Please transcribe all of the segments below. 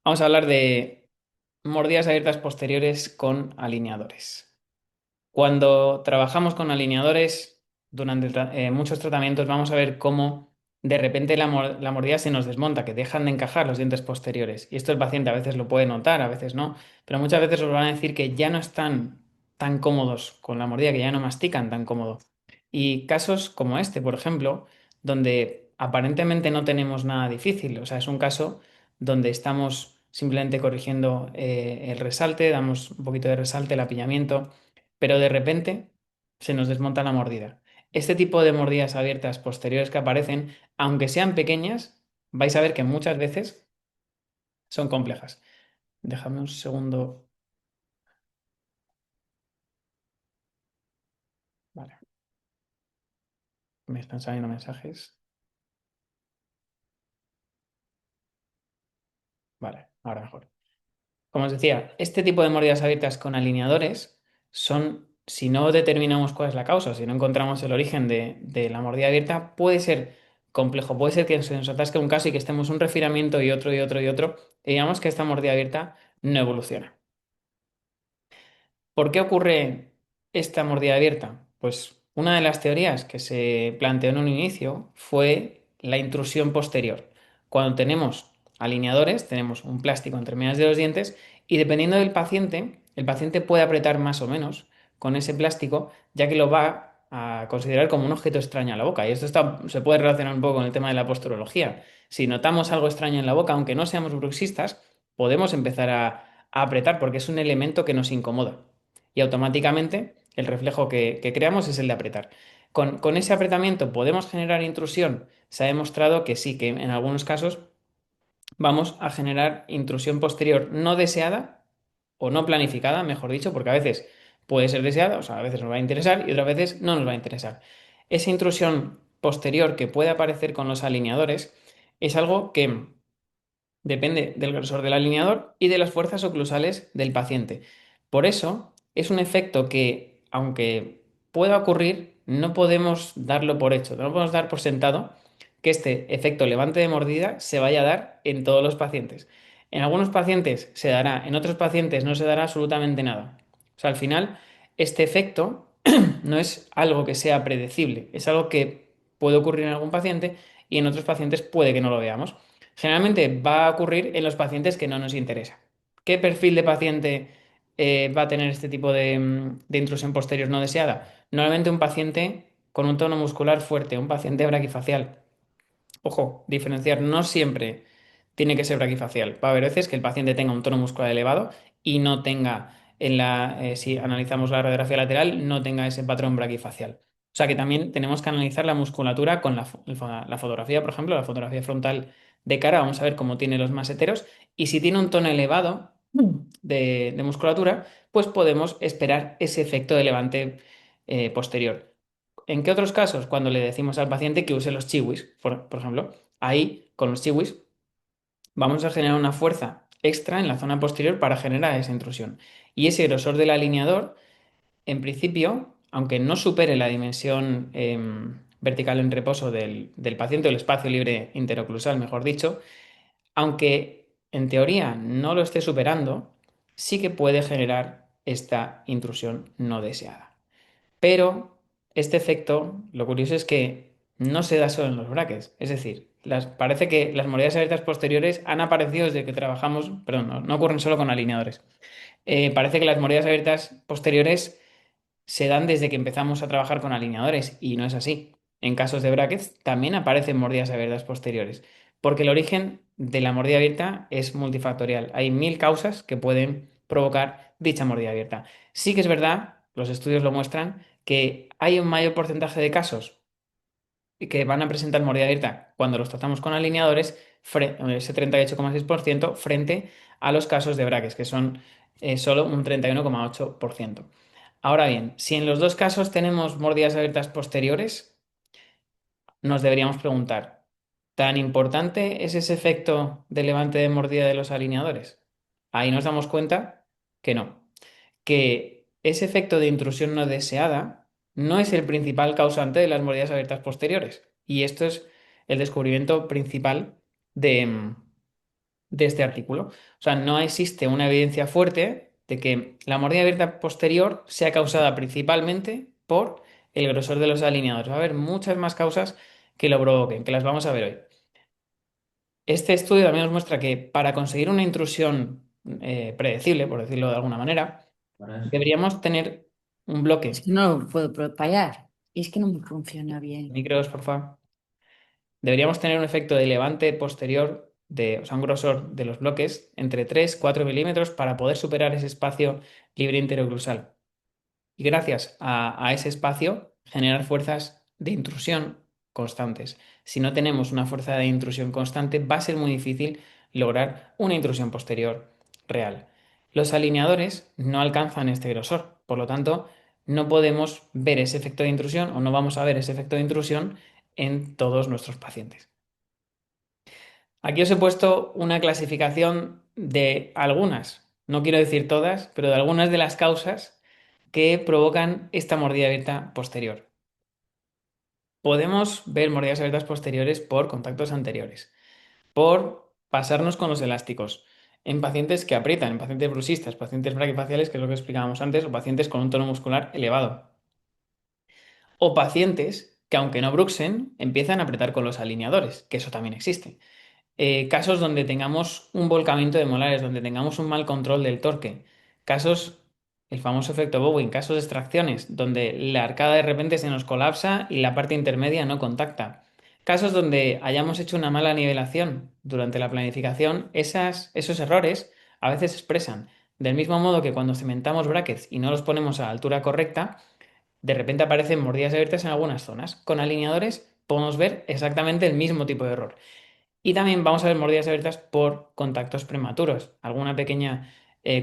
Vamos a hablar de mordidas abiertas posteriores con alineadores. Cuando trabajamos con alineadores durante muchos tratamientos, vamos a ver cómo de repente la mordida se nos desmonta, que dejan de encajar los dientes posteriores. Y esto el paciente a veces lo puede notar, a veces no, pero muchas veces os van a decir que ya no están tan cómodos con la mordida, que ya no mastican tan cómodo. Y casos como este, por ejemplo, donde aparentemente no tenemos nada difícil, o sea, es un caso donde estamos simplemente corrigiendo el resalte, damos un poquito de resalte, el apillamiento, pero de repente se nos desmonta la mordida. Este tipo de mordidas abiertas posteriores que aparecen, aunque sean pequeñas, vais a ver que muchas veces son complejas. Déjame un segundo. Vale, me están saliendo mensajes. Vale, ahora mejor. Como os decía, este tipo de mordidas abiertas con alineadores son, si no determinamos cuál es la causa, si no encontramos el origen de la mordida abierta, puede ser complejo. Puede ser que se nos atasque un caso y que estemos un refinamiento y otro y otro y otro, y digamos que esta mordida abierta no evoluciona. ¿Por qué ocurre esta mordida abierta? Pues una de las teorías que se planteó en un inicio fue la intrusión posterior. Cuando tenemos alineadores, tenemos un plástico entre medias de los dientes y dependiendo del paciente, el paciente puede apretar más o menos con ese plástico, ya que lo va a considerar como un objeto extraño a la boca. Y se puede relacionar un poco con el tema de la posturología. Si notamos algo extraño en la boca, aunque no seamos bruxistas, podemos empezar a apretar porque es un elemento que nos incomoda y automáticamente el reflejo que creamos es el de apretar. Con ese apretamiento podemos generar intrusión. Se ha demostrado que sí, que en algunos casos vamos a generar intrusión posterior no deseada o no planificada, mejor dicho, porque a veces puede ser deseada, o sea, a veces nos va a interesar y otras veces no nos va a interesar. Esa intrusión posterior que puede aparecer con los alineadores es algo que depende del grosor del alineador y de las fuerzas oclusales del paciente. Por eso, es un efecto que, aunque pueda ocurrir, no podemos darlo por hecho, no podemos dar por sentado que este efecto levante de mordida se vaya a dar en todos los pacientes. En algunos pacientes se dará, en otros pacientes no se dará absolutamente nada. O sea, al final, este efecto no es algo que sea predecible, es algo que puede ocurrir en algún paciente y en otros pacientes puede que no lo veamos. Generalmente va a ocurrir en los pacientes que no nos interesa. ¿Qué perfil de paciente va a tener este tipo de intrusión posterior no deseada? Normalmente un paciente con un tono muscular fuerte, un paciente braquifacial. Ojo, diferenciar, no siempre tiene que ser braquifacial. Va a haber veces que el paciente tenga un tono muscular elevado y no tenga, si analizamos la radiografía lateral, no tenga ese patrón braquifacial. O sea que también tenemos que analizar la musculatura con la fotografía, por ejemplo, la fotografía frontal de cara, vamos a ver cómo tiene los maseteros. Y si tiene un tono elevado de musculatura, pues podemos esperar ese efecto de levante posterior. ¿En qué otros casos? Cuando le decimos al paciente que use los chiwis, por ejemplo, ahí con los chiwis vamos a generar una fuerza extra en la zona posterior para generar esa intrusión. Y ese grosor del alineador, en principio, aunque no supere la dimensión vertical en reposo del paciente, o el espacio libre interoclusal, mejor dicho, aunque en teoría no lo esté superando, sí que puede generar esta intrusión no deseada. Pero este efecto, lo curioso es que no se da solo en los brackets. Es decir, parece que las mordidas abiertas posteriores han aparecido desde que trabajamos, perdón, no ocurren solo con alineadores. Parece que las mordidas abiertas posteriores se dan desde que empezamos a trabajar con alineadores y no es así. En casos de brackets también aparecen mordidas abiertas posteriores, porque el origen de la mordida abierta es multifactorial. Hay mil causas que pueden provocar dicha mordida abierta. Sí que es verdad, los estudios lo muestran, que hay un mayor porcentaje de casos que van a presentar mordida abierta cuando los tratamos con alineadores, ese 38,6% frente a los casos de brackets, que son solo un 31,8%. Ahora bien, si en los dos casos tenemos mordidas abiertas posteriores, nos deberíamos preguntar, ¿tan importante es ese efecto de levante de mordida de los alineadores? Ahí nos damos cuenta que no, que ese efecto de intrusión no deseada no es el principal causante de las mordidas abiertas posteriores. Y esto es el descubrimiento principal de, de este artículo. O sea, no existe una evidencia fuerte de que la mordida abierta posterior sea causada principalmente por el grosor de los alineadores. Va a haber muchas más causas que lo provoquen, que las vamos a ver hoy. Este estudio también nos muestra que para conseguir una intrusión predecible, por decirlo de alguna manera, deberíamos tener un Es bloque. que no lo puedo propallar. Es que no me funciona bien. Micros, por favor. Deberíamos tener un efecto de levante posterior, o sea, un grosor de los bloques entre 3 y 4 milímetros para poder superar ese espacio libre interoclusal. Y gracias a ese espacio, generar fuerzas de intrusión constantes. Si no tenemos una fuerza de intrusión constante, va a ser muy difícil lograr una intrusión posterior real. Los alineadores no alcanzan este grosor, por lo tanto, no podemos ver ese efecto de intrusión o no vamos a ver ese efecto de intrusión en todos nuestros pacientes. Aquí os he puesto una clasificación de algunas, no quiero decir todas, pero de algunas de las causas que provocan esta mordida abierta posterior. Podemos ver mordidas abiertas posteriores por contactos anteriores, por pasarnos con los elásticos, en pacientes que aprietan, en pacientes bruxistas, pacientes braquifaciales, que es lo que explicábamos antes, o pacientes con un tono muscular elevado, o pacientes que aunque no bruxen, empiezan a apretar con los alineadores, que eso también existe. Casos donde tengamos un volcamiento de molares, donde tengamos un mal control del torque, casos, el famoso efecto Bowen, casos de extracciones, donde la arcada de repente se nos colapsa y la parte intermedia no contacta. Casos donde hayamos hecho una mala nivelación durante la planificación, esos errores a veces expresan, del mismo modo que cuando cementamos brackets y no los ponemos a la altura correcta, de repente aparecen mordidas abiertas en algunas zonas. Con alineadores podemos ver exactamente el mismo tipo de error. Y también vamos a ver mordidas abiertas por contactos prematuros, alguna pequeña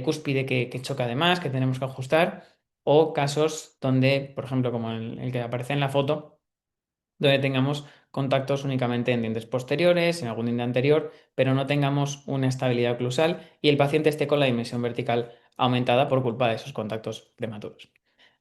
cúspide que choca de más, que tenemos que ajustar, o casos donde, por ejemplo, como el que aparece en la foto, donde tengamos contactos únicamente en dientes posteriores, en algún diente anterior, pero no tengamos una estabilidad oclusal y el paciente esté con la dimensión vertical aumentada por culpa de esos contactos prematuros.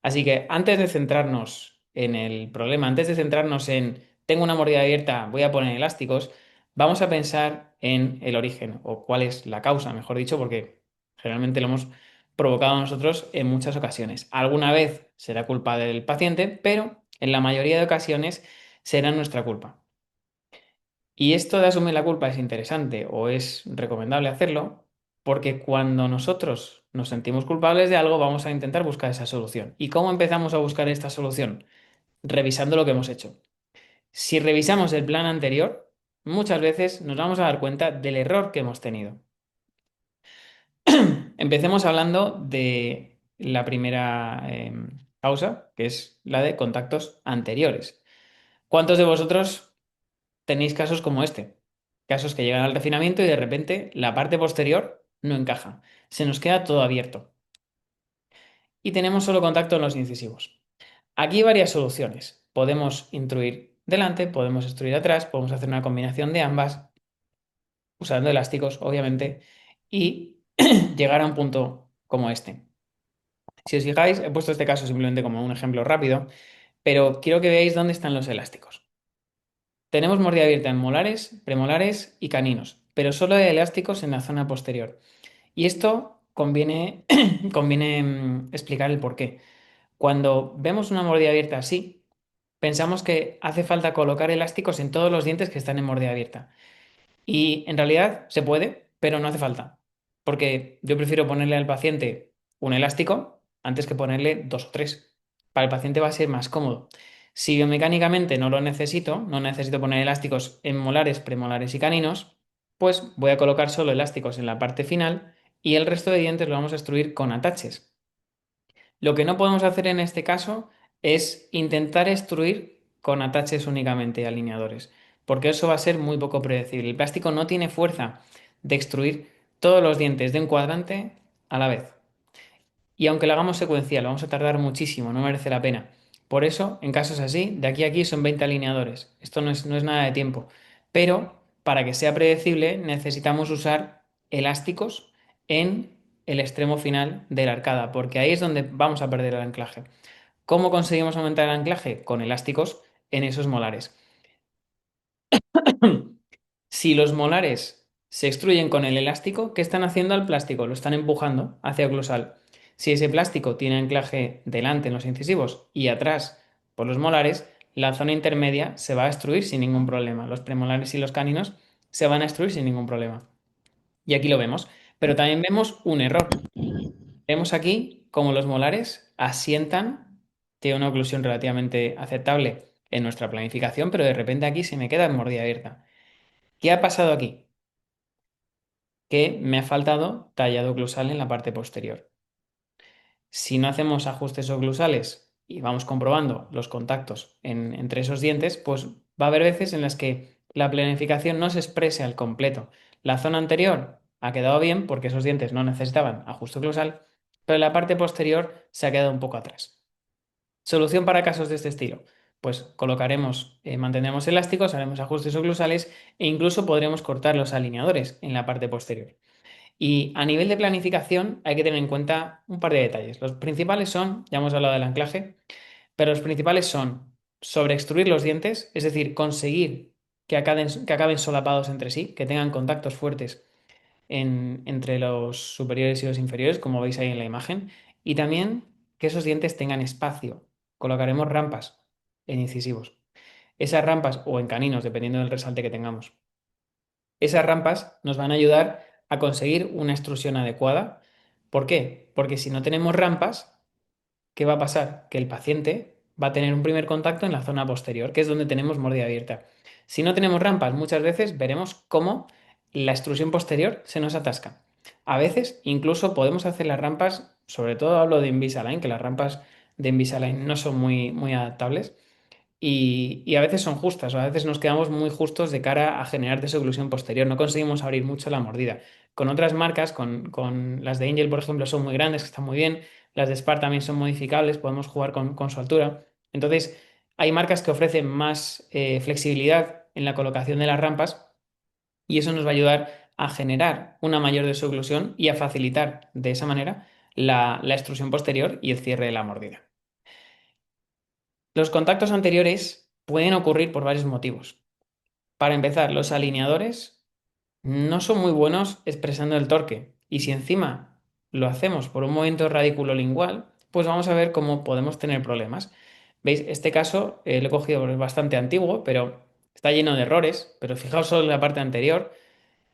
Así que antes de centrarnos en el problema, antes de centrarnos en tengo una mordida abierta, voy a poner elásticos, vamos a pensar en el origen o cuál es la causa, mejor dicho, porque generalmente lo hemos provocado nosotros en muchas ocasiones. Alguna vez será culpa del paciente, pero en la mayoría de ocasiones será nuestra culpa. Y esto de asumir la culpa es interesante o es recomendable hacerlo porque cuando nosotros nos sentimos culpables de algo vamos a intentar buscar esa solución. ¿Y cómo empezamos a buscar esta solución? Revisando lo que hemos hecho. Si revisamos el plan anterior, muchas veces nos vamos a dar cuenta del error que hemos tenido. Empecemos hablando de la primera causa, que es la de contactos anteriores. ¿Cuántos de vosotros tenéis casos como este? Casos que llegan al refinamiento y de repente la parte posterior no encaja. Se nos queda todo abierto. Y tenemos solo contacto en los incisivos. Aquí hay varias soluciones. Podemos intruir delante, podemos extruir atrás, podemos hacer una combinación de ambas, usando elásticos, obviamente, y llegar a un punto como este. Si os fijáis, he puesto este caso simplemente como un ejemplo rápido, pero quiero que veáis dónde están los elásticos. Tenemos mordida abierta en molares, premolares y caninos, pero solo hay elásticos en la zona posterior. Y esto conviene explicar el porqué. Cuando vemos una mordida abierta así, pensamos que hace falta colocar elásticos en todos los dientes que están en mordida abierta. Y en realidad se puede, pero no hace falta. Porque yo prefiero ponerle al paciente un elástico antes que ponerle dos o tres. Para el paciente va a ser más cómodo. Si biomecánicamente no lo necesito, no necesito poner elásticos en molares, premolares y caninos, pues voy a colocar solo elásticos en la parte final y el resto de dientes lo vamos a extruir con ataches. Lo que no podemos hacer en este caso es intentar extruir con ataches únicamente alineadores, porque eso va a ser muy poco predecible. El plástico no tiene fuerza de extruir todos los dientes de un cuadrante a la vez. Y aunque lo hagamos secuencial, vamos a tardar muchísimo, no merece la pena. Por eso, en casos así, de aquí a aquí son 20 alineadores. Esto no es nada de tiempo. Pero para que sea predecible, necesitamos usar elásticos en el extremo final de la arcada, porque ahí es donde vamos a perder el anclaje. ¿Cómo conseguimos aumentar el anclaje? Con elásticos en esos molares. Si los molares se extruyen con el elástico. ¿Qué están haciendo al plástico? Lo están empujando hacia oclusal. Si ese plástico tiene anclaje delante en los incisivos y atrás por los molares, la zona intermedia se va a extruir sin ningún problema. Los premolares y los caninos se van a extruir sin ningún problema. Y aquí lo vemos. Pero también vemos un error. Vemos aquí cómo los molares asientan, tiene una oclusión relativamente aceptable en nuestra planificación, pero de repente aquí se me queda mordida abierta. ¿Qué ha pasado aquí? Que me ha faltado tallado oclusal en la parte posterior. Si no hacemos ajustes oclusales y vamos comprobando los contactos entre esos dientes, pues va a haber veces en las que la planificación no se exprese al completo. La zona anterior ha quedado bien porque esos dientes no necesitaban ajuste oclusal, pero la parte posterior se ha quedado un poco atrás. Solución para casos de este estilo. Pues colocaremos, mantendremos elásticos, haremos ajustes oclusales e incluso podremos cortar los alineadores en la parte posterior. Y a nivel de planificación hay que tener en cuenta un par de detalles. Los principales son, ya hemos hablado del anclaje, pero los principales son sobreextruir los dientes, es decir, conseguir que acaben solapados entre sí, que tengan contactos fuertes entre los superiores y los inferiores, como veis ahí en la imagen, y también que esos dientes tengan espacio. Colocaremos rampas en incisivos. Esas rampas o en caninos, dependiendo del resalte que tengamos. Esas rampas nos van a ayudar a conseguir una extrusión adecuada. ¿Por qué? Porque si no tenemos rampas, ¿qué va a pasar? Que el paciente va a tener un primer contacto en la zona posterior, que es donde tenemos mordida abierta. Si no tenemos rampas, muchas veces veremos cómo la extrusión posterior se nos atasca. A veces incluso podemos hacer las rampas, sobre todo hablo de Invisalign, que las rampas de Invisalign no son muy adaptables y a veces son justas, o a veces nos quedamos muy justos de cara a generar desoclusión posterior, no conseguimos abrir mucho la mordida. Con otras marcas, con las de Angel, por ejemplo, son muy grandes, que están muy bien, las de Spar también son modificables, podemos jugar con su altura. Entonces, hay marcas que ofrecen más flexibilidad en la colocación de las rampas y eso nos va a ayudar a generar una mayor desoclusión y a facilitar de esa manera la extrusión posterior y el cierre de la mordida. Los contactos anteriores pueden ocurrir por varios motivos. Para empezar, los alineadores no son muy buenos expresando el torque. Y si encima lo hacemos por un movimiento radiculolingual, pues vamos a ver cómo podemos tener problemas. ¿Veis? Este caso lo he cogido porque es bastante antiguo, pero está lleno de errores. Pero fijaos solo en la parte anterior.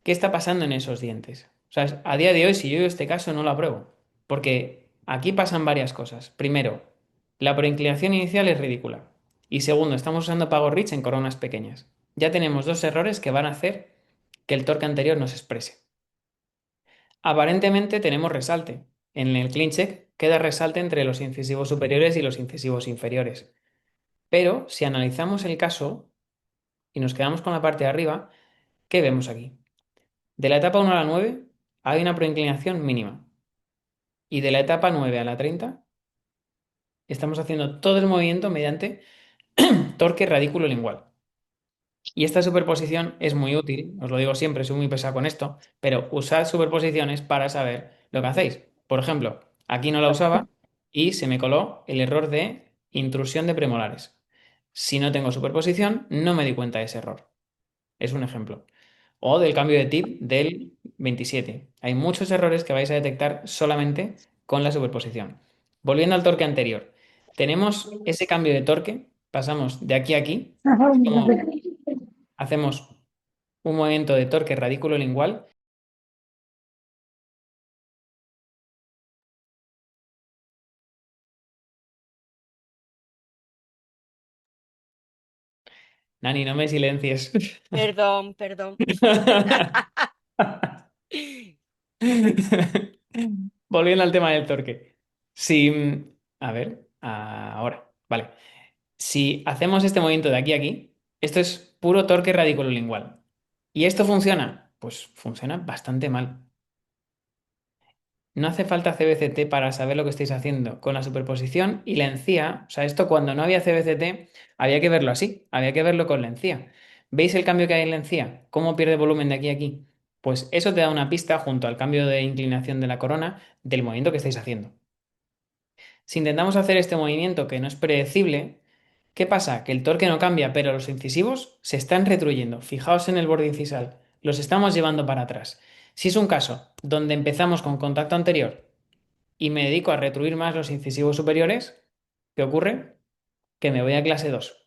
¿Qué está pasando en esos dientes? O sea, a día de hoy, si yo veo este caso, no lo apruebo. Porque aquí pasan varias cosas. Primero, la preinclinación inicial es ridícula. Y segundo, estamos usando Pago Rich en coronas pequeñas. Ya tenemos dos errores que van a hacer que el torque anterior no se exprese. Aparentemente tenemos resalte. En el clean check queda resalte entre los incisivos superiores y los incisivos inferiores. Pero si analizamos el caso y nos quedamos con la parte de arriba, ¿qué vemos aquí? De la etapa 1 a la 9 hay una preinclinación mínima. Y de la etapa 9 a la 30 estamos haciendo todo el movimiento mediante torque radículo lingual. Y esta superposición es muy útil, os lo digo siempre, soy muy pesado con esto, pero usad superposiciones para saber lo que hacéis. Por ejemplo, aquí no la usaba y se me coló el error de intrusión de premolares. Si no tengo superposición, no me di cuenta de ese error. Es un ejemplo. O del cambio de tip del 27. Hay muchos errores que vais a detectar solamente con la superposición. Volviendo al torque anterior. Tenemos ese cambio de torque, pasamos de aquí a aquí, como hacemos un movimiento de torque radiculolingual. Nani, no me silencies. Perdón, perdón. Volviendo al tema del torque. Si, a ver, ahora, vale. Si hacemos este movimiento de aquí a aquí, esto es puro torque radiculolingual. ¿Y esto funciona? Pues funciona bastante mal. No hace falta CBCT para saber lo que estáis haciendo. Con la superposición y la encía, o sea, esto cuando no había CBCT había que verlo así, había que verlo con la encía. ¿Veis el cambio que hay en la encía? ¿Cómo pierde volumen de aquí a aquí? Pues eso te da una pista junto al cambio de inclinación de la corona del movimiento que estáis haciendo. Si intentamos hacer este movimiento que no es predecible, ¿qué pasa? Que el torque no cambia, pero los incisivos se están retruyendo. Fijaos en el borde incisal. los estamos llevando para atrás. Si es un caso donde empezamos con contacto anterior y me dedico a retruir más los incisivos superiores, ¿qué ocurre? Que me voy a clase 2.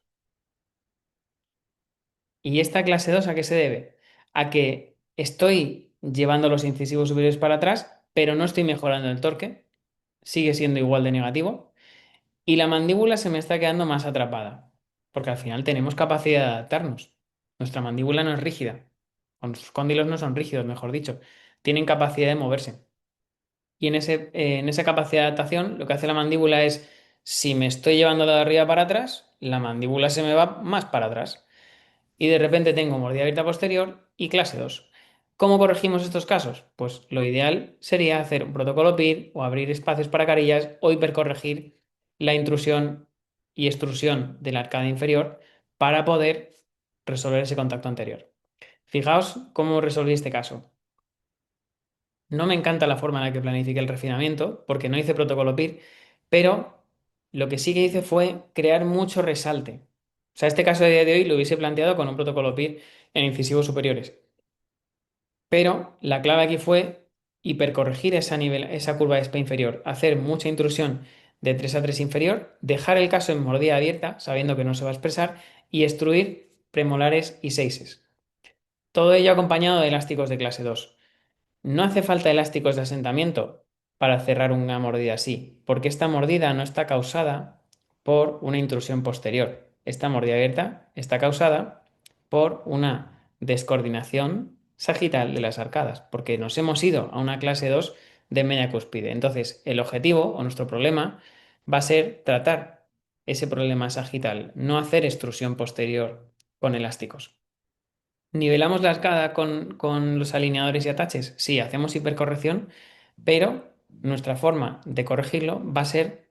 ¿Y esta clase 2 a qué se debe? A que estoy llevando los incisivos superiores para atrás, pero no estoy mejorando el torque, sigue siendo igual de negativo, y la mandíbula se me está quedando más atrapada, porque al final tenemos capacidad de adaptarnos. Nuestra mandíbula no es rígida, o nuestros cóndilos no son rígidos, mejor dicho, tienen capacidad de moverse. Y en esa capacidad de adaptación, lo que hace la mandíbula es, si me estoy llevando de arriba para atrás, la mandíbula se me va más para atrás. Y de repente tengo mordida abierta posterior y clase 2. ¿Cómo corregimos estos casos? Pues lo ideal sería hacer un protocolo PIR o abrir espacios para carillas o hipercorregir la intrusión y extrusión de la arcada inferior para poder resolver ese contacto anterior. Fijaos cómo resolví este caso. No me encanta la forma en la que planifiqué el refinamiento, porque no hice protocolo PIR, pero lo que sí que hice fue crear mucho resalte. O sea, este caso de día de hoy lo hubiese planteado con un protocolo PIR en incisivos superiores. Pero la clave aquí fue hipercorregir esa curva de SPA inferior, hacer mucha intrusión de 3 a 3 inferior, dejar el caso en mordida abierta, sabiendo que no se va a expresar, y extruir premolares y seises. Todo ello acompañado de elásticos de clase 2. No hace falta elásticos de asentamiento para cerrar una mordida así, porque esta mordida no está causada por una intrusión posterior. Esta mordida abierta está causada por una descoordinación sagital de las arcadas, porque nos hemos ido a una clase 2 de media cúspide. Entonces, el objetivo o nuestro problema va a ser tratar ese problema sagital, no hacer extrusión posterior con elásticos. ¿Nivelamos la arcada con los alineadores y ataches? Sí, hacemos hipercorrección, pero nuestra forma de corregirlo va a ser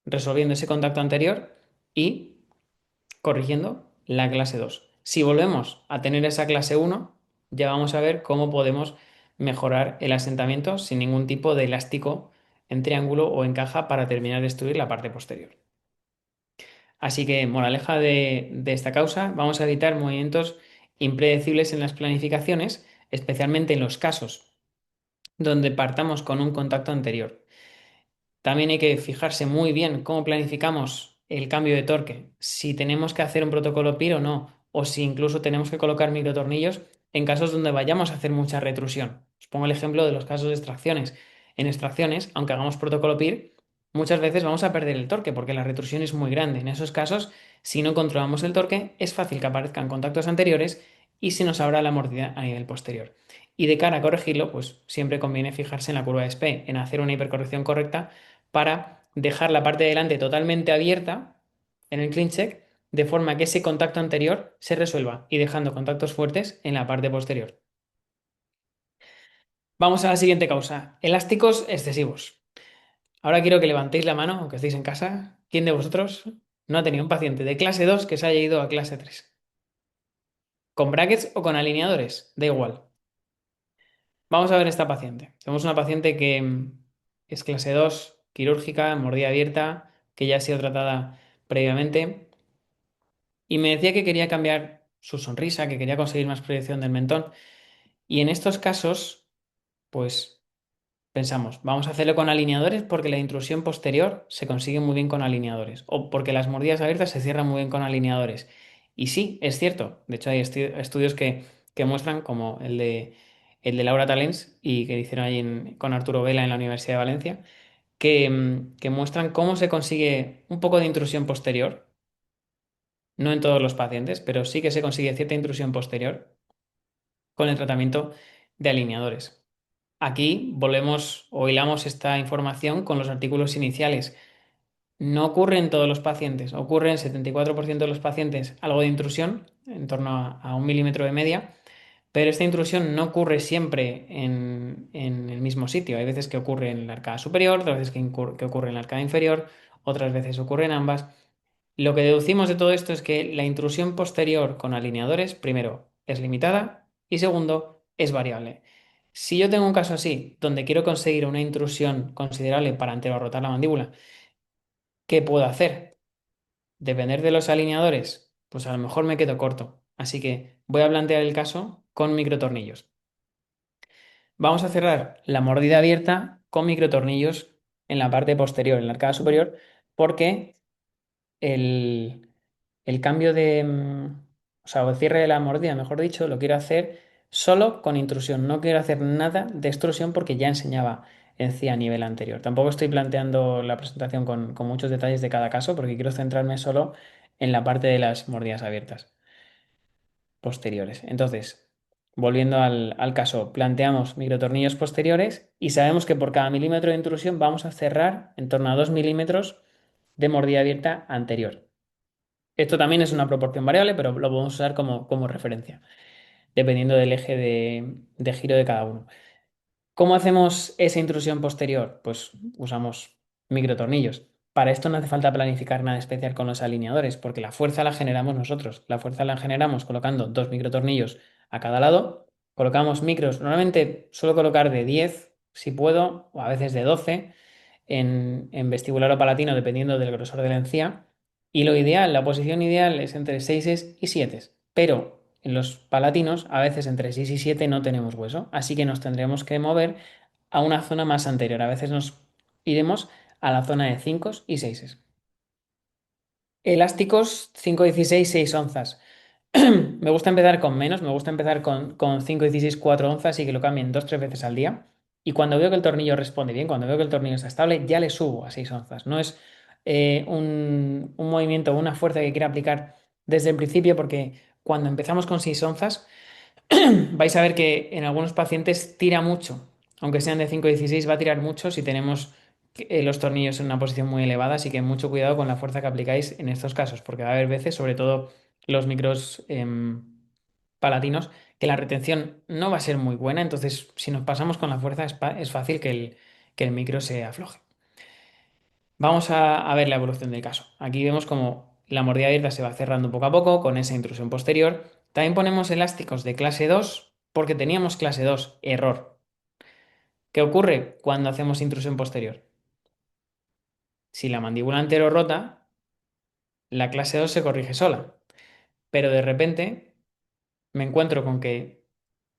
resolviendo ese contacto anterior y corrigiendo la clase 2. Si volvemos a tener esa clase 1, ya vamos a ver cómo podemos mejorar el asentamiento sin ningún tipo de elástico en triángulo o en caja para terminar de destruir la parte posterior. Así que, moraleja de esta causa, vamos a evitar movimientos impredecibles en las planificaciones, especialmente en los casos donde partamos con un contacto anterior. También hay que fijarse muy bien cómo planificamos el cambio de torque, si tenemos que hacer un protocolo PIR o no, o si incluso tenemos que colocar microtornillos en casos donde vayamos a hacer mucha retrusión. Os pongo el ejemplo de los casos de extracciones. En extracciones, aunque hagamos protocolo PIR, muchas veces vamos a perder el torque porque la retrusión es muy grande. En esos casos, si no controlamos el torque, es fácil que aparezcan contactos anteriores y se nos abra la mordida a nivel posterior. Y de cara a corregirlo, pues siempre conviene fijarse en la curva de SPE, en hacer una hipercorrección correcta para dejar la parte de delante totalmente abierta en el clean check, de forma que ese contacto anterior se resuelva y dejando contactos fuertes en la parte posterior. Vamos a la siguiente causa, elásticos excesivos. Ahora quiero que levantéis la mano, aunque estéis en casa. ¿Quién de vosotros no ha tenido un paciente de clase 2 que se haya ido a clase 3? ¿Con brackets o con alineadores? Da igual. Vamos a ver esta paciente. Tenemos una paciente que es clase 2, quirúrgica, mordida abierta, que ya ha sido tratada previamente. Y me decía que quería cambiar su sonrisa, que quería conseguir más proyección del mentón. Y en estos casos, pues pensamos, vamos a hacerlo con alineadores porque la intrusión posterior se consigue muy bien con alineadores o porque las mordidas abiertas se cierran muy bien con alineadores. Y sí, es cierto. De hecho, hay estudios que muestran, como el de Laura Talens y que hicieron ahí con Arturo Vela en la Universidad de Valencia, que muestran cómo se consigue un poco de intrusión posterior. No en todos los pacientes, pero sí que se consigue cierta intrusión posterior con el tratamiento de alineadores. Aquí volvemos o hilamos esta información con los artículos iniciales. No ocurre en todos los pacientes, ocurre en 74% de los pacientes algo de intrusión, en torno a 1 milímetro de media, pero esta intrusión no ocurre siempre en el mismo sitio. Hay veces que ocurre en la arcada superior, otras veces que ocurre en la arcada inferior, otras veces ocurre en ambas. Lo que deducimos de todo esto es que la intrusión posterior con alineadores, primero, es limitada y segundo, es variable. Si yo tengo un caso así, donde quiero conseguir una intrusión considerable para anterorrotar la mandíbula, ¿qué puedo hacer? ¿Depender de los alineadores? Pues a lo mejor me quedo corto. Así que voy a plantear el caso con microtornillos. Vamos a cerrar la mordida abierta con microtornillos en la parte posterior, en la arcada superior, porque el, el cambio de, o sea, o el cierre de la mordida, mejor dicho, lo quiero hacer solo con intrusión. No quiero hacer nada de extrusión porque ya enseñaba encía a nivel anterior. Tampoco estoy planteando la presentación con muchos detalles de cada caso porque quiero centrarme solo en la parte de las mordidas abiertas posteriores. Entonces, volviendo al caso, planteamos microtornillos posteriores y sabemos que por cada milímetro de intrusión vamos a cerrar en torno a 2 milímetros de mordida abierta anterior. Esto también es una proporción variable, pero lo podemos usar como referencia, dependiendo del eje de giro de cada uno. ¿Cómo hacemos esa intrusión posterior? Pues usamos microtornillos. Para esto no hace falta planificar nada especial con los alineadores, porque la fuerza la generamos nosotros. La fuerza la generamos colocando dos microtornillos a cada lado. Colocamos micros, normalmente suelo colocar de 10, si puedo, o a veces de 12 en vestibular o palatino, dependiendo del grosor de la encía. Y lo ideal, la posición ideal es entre 6 y 7. Pero en los palatinos, a veces entre 6 y 7 no tenemos hueso, así que nos tendremos que mover a una zona más anterior. A veces nos iremos a la zona de 5 y 6. Elásticos 5,16, 6 onzas. Me gusta empezar con menos, me gusta empezar con 5,16, 4 onzas y que lo cambien 2 3 veces al día. Y cuando veo que el tornillo responde bien, cuando veo que el tornillo está estable, ya le subo a 6 onzas. No es un movimiento, una fuerza que quiera aplicar desde el principio, porque cuando empezamos con 6 onzas, vais a ver que en algunos pacientes tira mucho. Aunque sean de 5,16, va a tirar mucho si tenemos los tornillos en una posición muy elevada, así que mucho cuidado con la fuerza que aplicáis en estos casos, porque va a haber veces, sobre todo los micros palatinos, que la retención no va a ser muy buena, entonces si nos pasamos con la fuerza es fácil que el micro se afloje. Vamos a ver la evolución del caso. Aquí vemos como la mordida abierta se va cerrando poco a poco con esa intrusión posterior. También ponemos elásticos de clase 2 porque teníamos clase 2, error. ¿Qué ocurre cuando hacemos intrusión posterior? Si la mandíbula anterior rota, la clase 2 se corrige sola, pero de repente me encuentro con que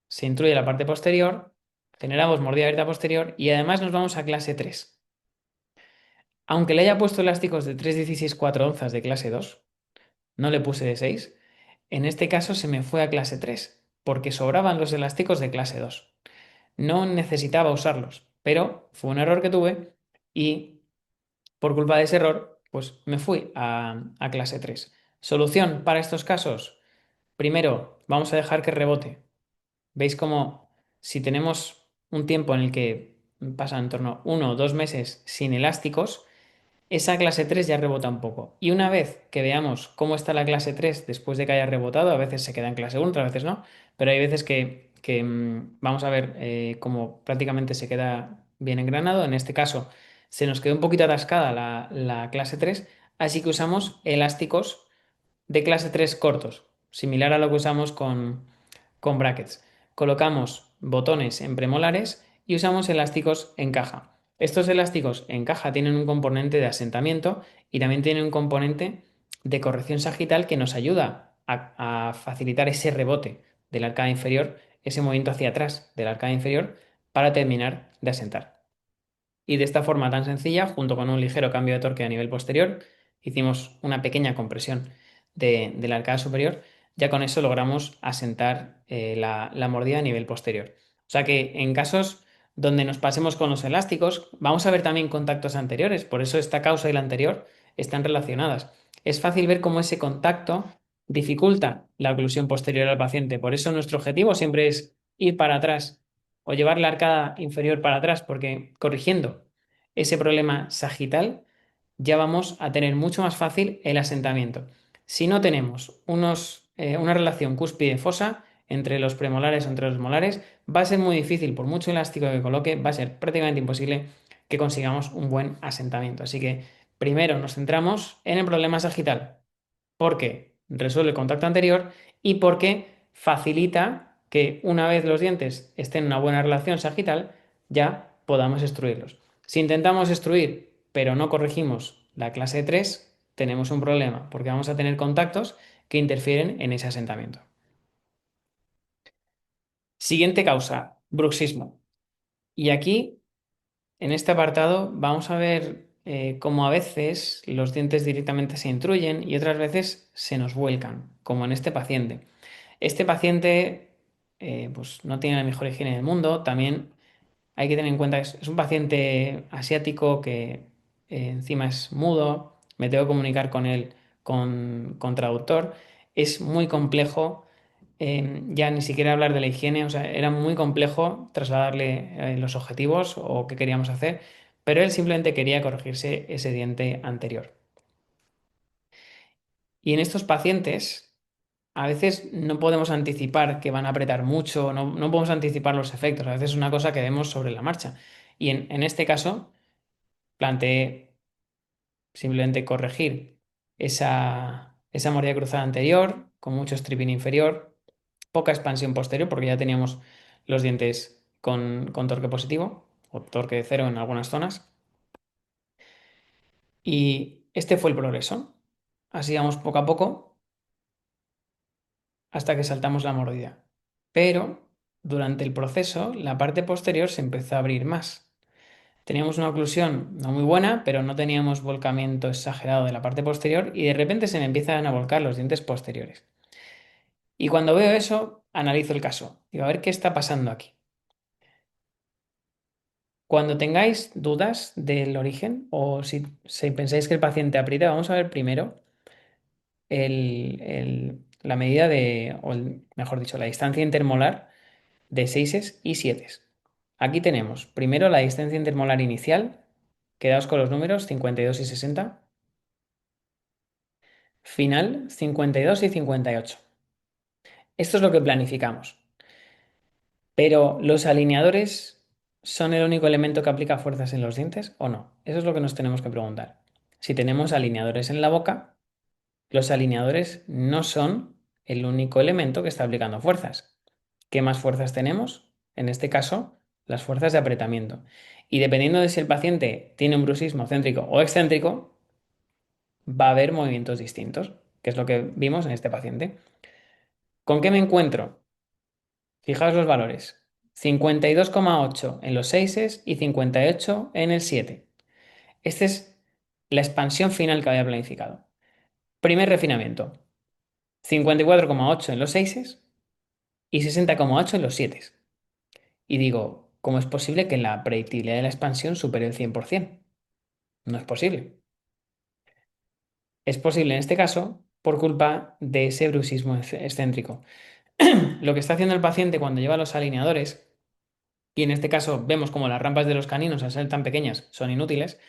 se intruye la parte posterior, generamos mordida abierta posterior y además nos vamos a clase 3. Aunque le haya puesto elásticos de 3,16, 4 onzas de clase 2, no le puse de 6, en este caso se me fue a clase 3 porque sobraban los elásticos de clase 2. No necesitaba usarlos, pero fue un error que tuve y por culpa de ese error, pues me fui a clase 3. Solución para estos casos. Primero, vamos a dejar que rebote. ¿Veis cómo si tenemos un tiempo en el que pasa en torno a 1 o 2 meses sin elásticos, esa clase 3 ya rebota un poco? Y una vez que veamos cómo está la clase 3 después de que haya rebotado, a veces se queda en clase 1, otras veces no, pero hay veces que vamos a ver cómo prácticamente se queda bien engranado. En este caso, se nos quedó un poquito atascada la clase 3, así que usamos elásticos de clase 3 cortos, similar a lo que usamos con brackets. Colocamos botones en premolares y usamos elásticos en caja. Estos elásticos en caja tienen un componente de asentamiento y también tienen un componente de corrección sagital que nos ayuda a facilitar ese rebote de la arcada inferior, ese movimiento hacia atrás de la arcada inferior para terminar de asentar. Y de esta forma tan sencilla, junto con un ligero cambio de torque a nivel posterior, hicimos una pequeña compresión de la arcada superior. Ya con eso logramos asentar la mordida a nivel posterior. O sea que en casos donde nos pasemos con los elásticos, vamos a ver también contactos anteriores. Por eso esta causa y la anterior están relacionadas. Es fácil ver cómo ese contacto dificulta la oclusión posterior al paciente. Por eso nuestro objetivo siempre es ir para atrás o llevar la arcada inferior para atrás, porque corrigiendo ese problema sagital ya vamos a tener mucho más fácil el asentamiento. Si no tenemos una relación cúspide-fosa entre los premolares o entre los molares, va a ser muy difícil, por mucho elástico que coloque, va a ser prácticamente imposible que consigamos un buen asentamiento. Así que primero nos centramos en el problema sagital porque resuelve el contacto anterior y porque facilita que una vez los dientes estén en una buena relación sagital, ya podamos extruirlos. Si intentamos extruir pero no corregimos la clase 3, tenemos un problema porque vamos a tener contactos que interfieren en ese asentamiento. Siguiente causa, bruxismo. Y aquí, en este apartado, vamos a ver cómo a veces los dientes directamente se intruyen y otras veces se nos vuelcan, como en este paciente. Este paciente pues no tiene la mejor higiene del mundo. También hay que tener en cuenta que es un paciente asiático que encima es mudo. Me tengo que comunicar con él con traductor. Es muy complejo ya ni siquiera hablar de la higiene. O sea, era muy complejo trasladarle los objetivos o qué queríamos hacer, pero él simplemente quería corregirse ese diente anterior. Y en estos pacientes, a veces no podemos anticipar que van a apretar mucho, no podemos anticipar los efectos, a veces es una cosa que vemos sobre la marcha. Y en este caso, planteé simplemente corregir esa mordida cruzada anterior, con mucho stripping inferior, poca expansión posterior, porque ya teníamos los dientes con torque positivo o torque de cero en algunas zonas. Y este fue el progreso. Así vamos poco a poco hasta que saltamos la mordida. Pero durante el proceso, la parte posterior se empezó a abrir más. Teníamos una oclusión no muy buena, pero no teníamos volcamiento exagerado de la parte posterior y de repente se me empiezan a volcar los dientes posteriores. Y cuando veo eso, analizo el caso. Digo, a ver qué está pasando aquí. Cuando tengáis dudas del origen o si pensáis que el paciente aprieta, vamos a ver primero la medida mejor dicho, la distancia intermolar de 6 y 7. Aquí tenemos primero la distancia intermolar inicial, quedaos con los números 52 y 60, final 52 y 58. Esto es lo que planificamos. Pero ¿los alineadores son el único elemento que aplica fuerzas en los dientes o no? Eso es lo que nos tenemos que preguntar. Si tenemos alineadores en la boca, los alineadores no son el único elemento que está aplicando fuerzas. ¿Qué más fuerzas tenemos? En este caso, las fuerzas de apretamiento. Y dependiendo de si el paciente tiene un bruxismo céntrico o excéntrico, va a haber movimientos distintos, que es lo que vimos en este paciente. ¿Con qué me encuentro? Fijaos los valores. 52,8 en los 6 y 58 en el 7. Esta es la expansión final que había planificado. Primer refinamiento. 54,8 en los 6 y 60,8 en los 7. Y digo, ¿cómo es posible que la predictibilidad de la expansión supere el 100%? No es posible. Es posible en este caso por culpa de ese bruxismo excéntrico. Lo que está haciendo el paciente cuando lleva los alineadores, y en este caso vemos como las rampas de los caninos, al ser tan pequeñas, son inútiles,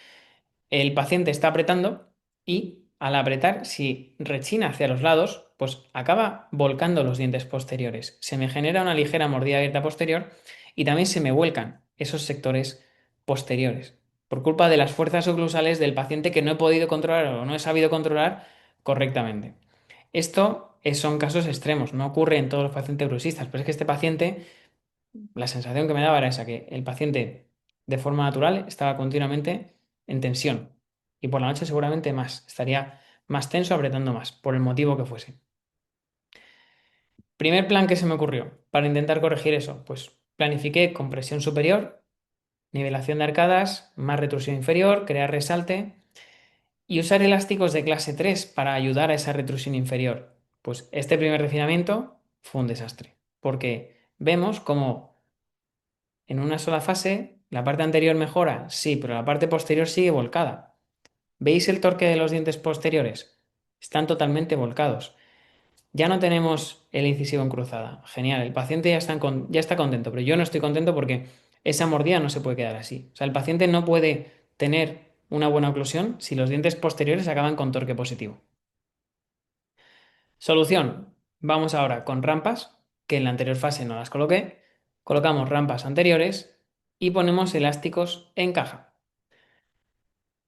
el paciente está apretando y al apretar, si rechina hacia los lados, pues acaba volcando los dientes posteriores. Se me genera una ligera mordida abierta posterior y también se me vuelcan esos sectores posteriores por culpa de las fuerzas oclusales del paciente que no he podido controlar o no he sabido controlar correctamente. Esto son casos extremos, no ocurre en todos los pacientes bruxistas, pero es que este paciente, la sensación que me daba era esa, que el paciente de forma natural estaba continuamente en tensión y por la noche seguramente más, estaría más tenso, apretando más, por el motivo que fuese. Primer plan que se me ocurrió para intentar corregir eso, pues planifiqué compresión superior, nivelación de arcadas, más retrusión inferior, crear resalte y usar elásticos de clase 3 para ayudar a esa retrusión inferior. Pues este primer refinamiento fue un desastre, porque vemos como en una sola fase la parte anterior mejora, sí, pero la parte posterior sigue volcada. ¿Veis el torque de los dientes posteriores? Están totalmente volcados. Ya no tenemos el incisivo en cruzada. Genial, el paciente ya está contento, pero yo no estoy contento porque esa mordida no se puede quedar así. O sea, el paciente no puede tener una buena oclusión si los dientes posteriores acaban con torque positivo. Solución. Vamos ahora con rampas, que en la anterior fase no las coloqué. Colocamos rampas anteriores y ponemos elásticos en caja.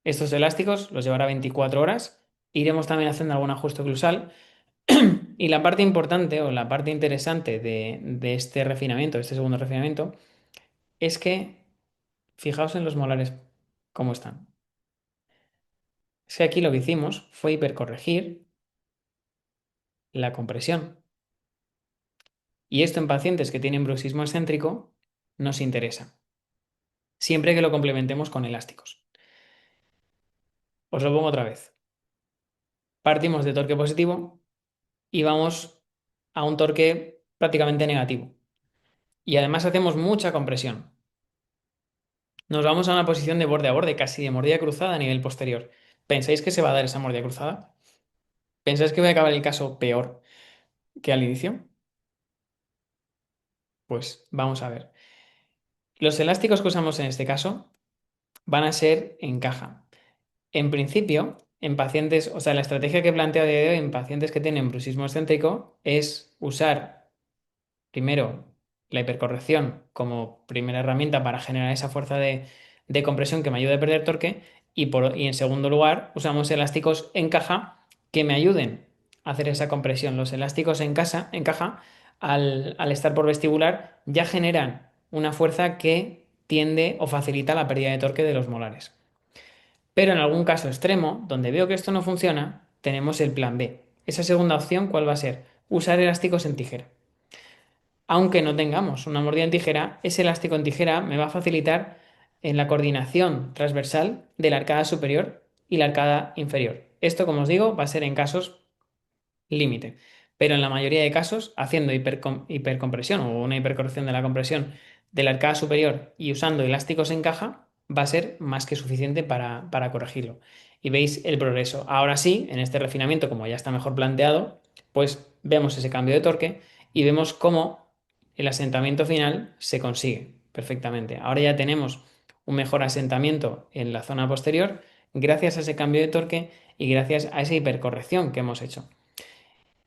Estos elásticos los llevará 24 horas. Iremos también haciendo algún ajuste oclusal. Y la parte importante o la parte interesante de este refinamiento, de este segundo refinamiento, es que fijaos en los molares cómo están. Es que aquí lo que hicimos fue hipercorregir la compresión. Y esto en pacientes que tienen bruxismo excéntrico nos interesa, siempre que lo complementemos con elásticos. Os lo pongo otra vez. Partimos de torque positivo y vamos a un torque prácticamente negativo. Y además hacemos mucha compresión. Nos vamos a una posición de borde a borde, casi de mordida cruzada a nivel posterior. ¿Pensáis que se va a dar esa mordida cruzada? ¿Pensáis que va a acabar el caso peor que al inicio? Pues vamos a ver. Los elásticos que usamos en este caso van a ser en caja. En principio, en pacientes, o sea, la estrategia que planteo a día de hoy en pacientes que tienen bruxismo excéntrico es usar primero la hipercorrección como primera herramienta para generar esa fuerza de compresión que me ayude a perder torque y en segundo lugar usamos elásticos en caja que me ayuden a hacer esa compresión. Los elásticos en caja, al estar por vestibular, ya generan una fuerza que tiende o facilita la pérdida de torque de los molares. Pero en algún caso extremo, donde veo que esto no funciona, tenemos el plan B. Esa segunda opción, ¿cuál va a ser? Usar elásticos en tijera. Aunque no tengamos una mordida en tijera, ese elástico en tijera me va a facilitar en la coordinación transversal de la arcada superior y la arcada inferior. Esto, como os digo, va a ser en casos límite. Pero en la mayoría de casos, haciendo hipercompresión o una hipercorrección de la compresión de la arcada superior y usando elásticos en caja, va a ser más que suficiente para corregirlo. Y veis el progreso. Ahora sí, en este refinamiento, como ya está mejor planteado, pues vemos ese cambio de torque y vemos cómo el asentamiento final se consigue perfectamente. Ahora ya tenemos un mejor asentamiento en la zona posterior gracias a ese cambio de torque y gracias a esa hipercorrección que hemos hecho.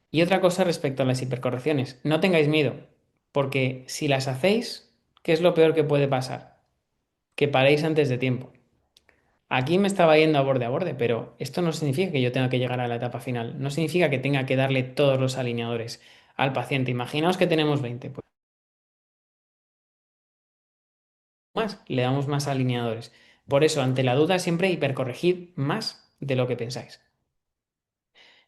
Y otra cosa respecto a las hipercorrecciones, no tengáis miedo, porque si las hacéis, ¿qué es lo peor que puede pasar? Que paréis antes de tiempo. Aquí me estaba yendo a borde, pero esto no significa que yo tenga que llegar a la etapa final, no significa que tenga que darle todos los alineadores al paciente. Imaginaos que tenemos 20, pues más, le damos más alineadores. Por eso, ante la duda, siempre hipercorregid más de lo que pensáis.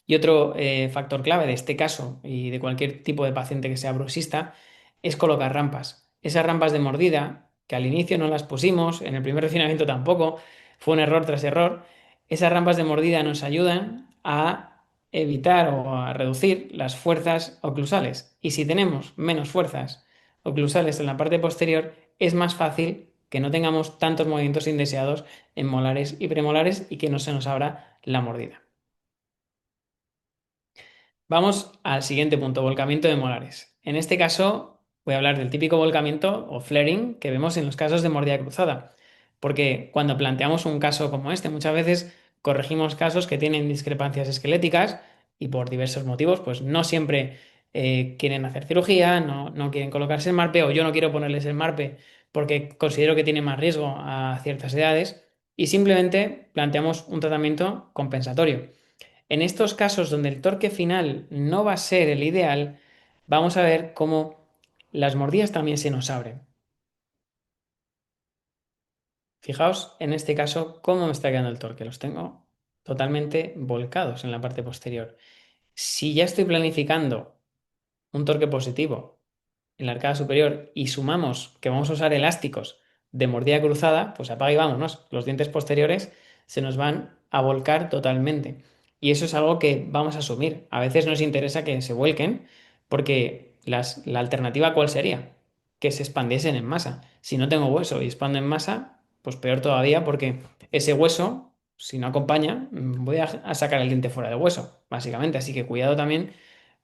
Y otro factor clave de este caso y de cualquier tipo de paciente que sea bruxista es colocar rampas. Esas rampas de mordida, que al inicio no las pusimos, en el primer refinamiento tampoco, fue un error tras error, esas rampas de mordida nos ayudan a evitar o a reducir las fuerzas oclusales. Y si tenemos menos fuerzas oclusales en la parte posterior, es más fácil que no tengamos tantos movimientos indeseados en molares y premolares y que no se nos abra la mordida. Vamos al siguiente punto, volcamiento de molares. En este caso voy a hablar del típico volcamiento o flaring que vemos en los casos de mordida cruzada, porque cuando planteamos un caso como este, muchas veces corregimos casos que tienen discrepancias esqueléticas y por diversos motivos, pues no siempre quieren hacer cirugía, no quieren colocarse el marpe o yo no quiero ponerles el marpe porque considero que tiene más riesgo a ciertas edades y simplemente planteamos un tratamiento compensatorio. En estos casos donde el torque final no va a ser el ideal, vamos a ver cómo las mordidas también se nos abren. Fijaos en este caso cómo me está quedando el torque. Los tengo totalmente volcados en la parte posterior. Si ya estoy planificando un torque positivo en la arcada superior y sumamos que vamos a usar elásticos de mordida cruzada, pues apaga y vámonos. Los dientes posteriores se nos van a volcar totalmente. Y eso es algo que vamos a asumir. A veces nos interesa que se vuelquen porque la alternativa ¿cuál sería? Que se expandiesen en masa. Si no tengo hueso y expando en masa, pues peor todavía porque ese hueso, si no acompaña, voy a sacar el diente fuera del hueso, básicamente. Así que cuidado también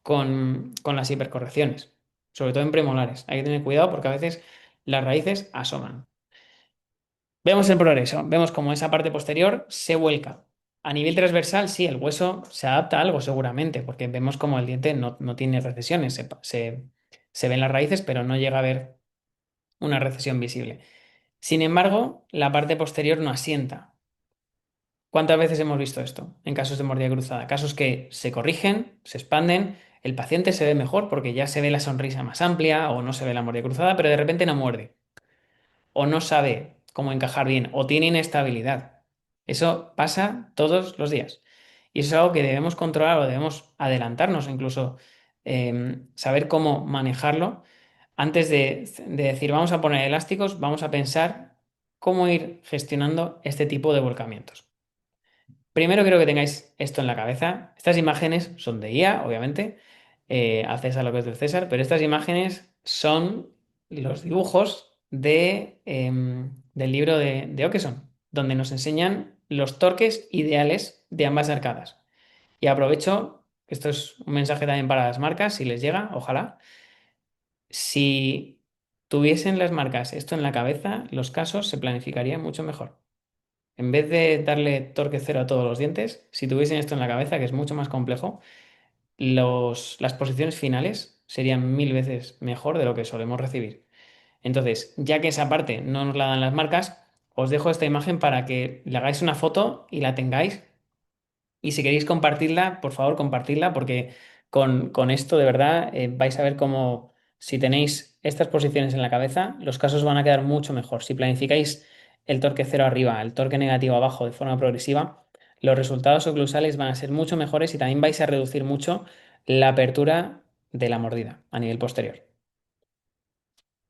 con las hipercorrecciones, sobre todo en premolares. Hay que tener cuidado porque a veces las raíces asoman. Vemos el progreso, vemos cómo esa parte posterior se vuelca. A nivel transversal, sí, el hueso se adapta a algo seguramente, porque vemos como el diente no tiene recesiones, se ven las raíces, pero no llega a haber una recesión visible. Sin embargo, la parte posterior no asienta. ¿Cuántas veces hemos visto esto en casos de mordida cruzada? Casos que se corrigen, se expanden, el paciente se ve mejor porque ya se ve la sonrisa más amplia o no se ve la mordida cruzada, pero de repente no muerde o no sabe cómo encajar bien o tiene inestabilidad. Eso pasa todos los días y eso es algo que debemos controlar o debemos adelantarnos incluso. saber cómo manejarlo. Antes de decir vamos a poner elásticos, vamos a pensar cómo ir gestionando este tipo de volcamientos. Primero quiero que tengáis esto en la cabeza. Estas imágenes son de IA, obviamente. Al César lo que es del César, pero estas imágenes son los dibujos del libro de Okeson, donde nos enseñan los torques ideales de ambas arcadas. Y aprovecho, esto es un mensaje también para las marcas, si les llega, ojalá. Si tuviesen las marcas esto en la cabeza, los casos se planificarían mucho mejor. En vez de darle torque cero a todos los dientes, si tuviesen esto en la cabeza, que es mucho más complejo, las posiciones finales serían mil veces mejor de lo que solemos recibir. Entonces, ya que esa parte no nos la dan las marcas, os dejo esta imagen para que le hagáis una foto y la tengáis. Y si queréis compartirla, por favor, compartidla, porque con esto de verdad vais a ver cómo si tenéis estas posiciones en la cabeza, los casos van a quedar mucho mejor. Si planificáis el torque cero arriba, el torque negativo abajo de forma progresiva, los resultados oclusales van a ser mucho mejores y también vais a reducir mucho la apertura de la mordida a nivel posterior.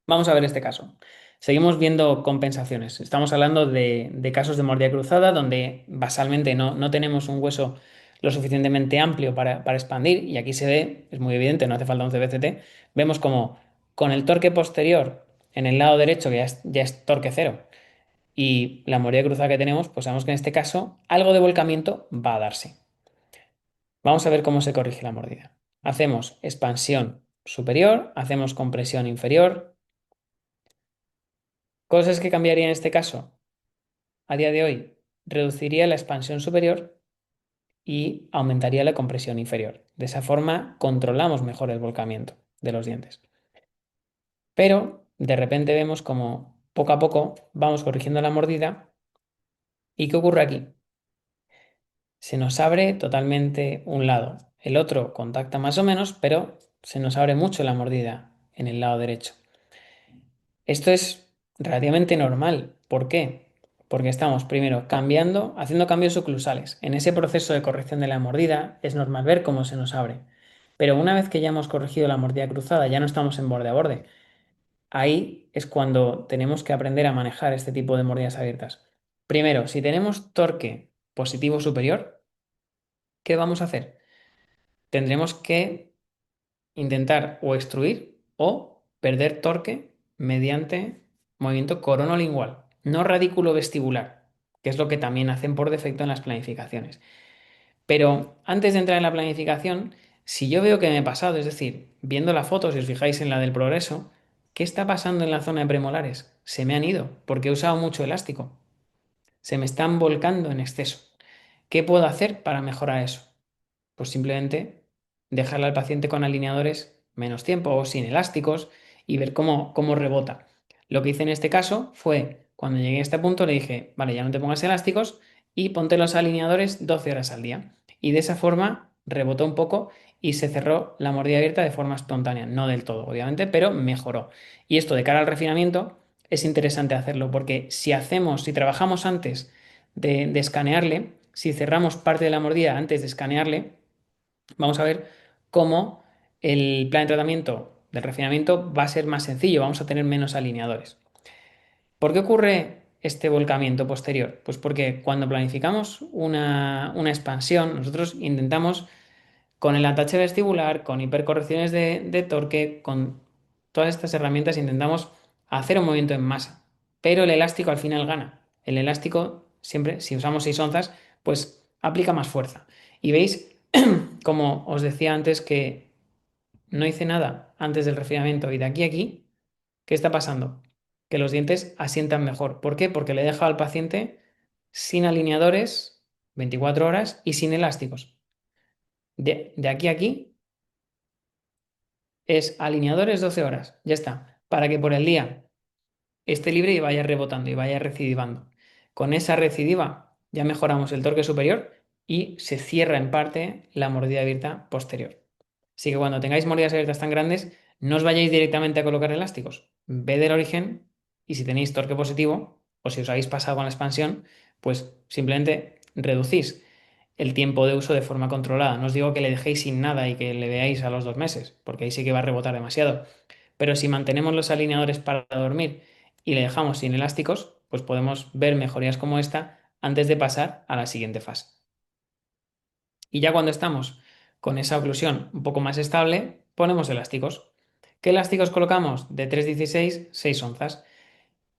Vamos a ver este caso. Seguimos viendo compensaciones. Estamos hablando de casos de mordida cruzada donde basalmente no tenemos un hueso lo suficientemente amplio para expandir y aquí se ve, es muy evidente, no hace falta un CBCT, vemos como con el torque posterior en el lado derecho, que ya es torque cero, y la mordida cruzada que tenemos, pues sabemos que en este caso algo de volcamiento va a darse. Vamos a ver cómo se corrige la mordida. Hacemos expansión superior, hacemos compresión inferior. Cosas que cambiaría en este caso, a día de hoy, reduciría la expansión superior y aumentaría la compresión inferior. De esa forma, controlamos mejor el volcamiento de los dientes. Pero de repente vemos como poco a poco vamos corrigiendo la mordida. ¿Y qué ocurre aquí? Se nos abre totalmente un lado. El otro contacta más o menos, pero se nos abre mucho la mordida en el lado derecho. Esto es relativamente normal. ¿Por qué? Porque estamos primero cambiando, haciendo cambios oclusales. En ese proceso de corrección de la mordida es normal ver cómo se nos abre. Pero una vez que ya hemos corregido la mordida cruzada, ya no estamos en borde a borde. Ahí es cuando tenemos que aprender a manejar este tipo de mordidas abiertas. Primero, si tenemos torque positivo superior, ¿qué vamos a hacer? Tendremos que intentar o extruir o perder torque mediante movimiento coronolingual, no radículo vestibular, que es lo que también hacen por defecto en las planificaciones. Pero antes de entrar en la planificación, si yo veo que me he pasado, es decir, viendo la foto, si os fijáis en la del progreso, ¿qué está pasando en la zona de premolares? Se me han ido porque he usado mucho elástico. Se me están volcando en exceso. ¿Qué puedo hacer para mejorar eso? Pues simplemente dejarle al paciente con alineadores menos tiempo o sin elásticos y ver cómo rebota. Lo que hice en este caso fue, cuando llegué a este punto, le dije, vale, ya no te pongas elásticos y ponte los alineadores 12 horas al día. Y de esa forma rebotó un poco y se cerró la mordida abierta de forma espontánea. No del todo, obviamente, pero mejoró. Y esto de cara al refinamiento es interesante hacerlo porque si trabajamos antes de escanearle, si cerramos parte de la mordida antes de escanearle, vamos a ver cómo el plan de tratamiento del refinamiento va a ser más sencillo, vamos a tener menos alineadores. ¿Por qué ocurre este volcamiento posterior? Pues porque cuando planificamos una expansión, nosotros intentamos con el atache vestibular, con hipercorrecciones de torque, con todas estas herramientas intentamos hacer un movimiento en masa, pero el elástico al final gana. El elástico siempre, si usamos 6 onzas, pues aplica más fuerza. Y veis, como os decía antes, que no hice nada antes del refinamiento y de aquí a aquí, ¿qué está pasando? Que los dientes asientan mejor. ¿Por qué? Porque le he dejado al paciente sin alineadores 24 horas y sin elásticos. De aquí a aquí es alineadores 12 horas. Ya está. Para que por el día esté libre y vaya rebotando y vaya recidivando. Con esa recidiva ya mejoramos el torque superior y se cierra en parte la mordida abierta posterior. Así que cuando tengáis mordidas abiertas tan grandes, no os vayáis directamente a colocar elásticos. Ved el origen y si tenéis torque positivo o si os habéis pasado con la expansión, pues simplemente reducís. el tiempo de uso de forma controlada. No os digo que le dejéis sin nada y que le veáis a los 2 meses, porque ahí sí que va a rebotar demasiado. Pero si mantenemos los alineadores para dormir y le dejamos sin elásticos, pues podemos ver mejorías como esta antes de pasar a la siguiente fase. Y ya cuando estamos con esa oclusión un poco más estable, ponemos elásticos. ¿Qué elásticos colocamos? De 3,16, 6 onzas.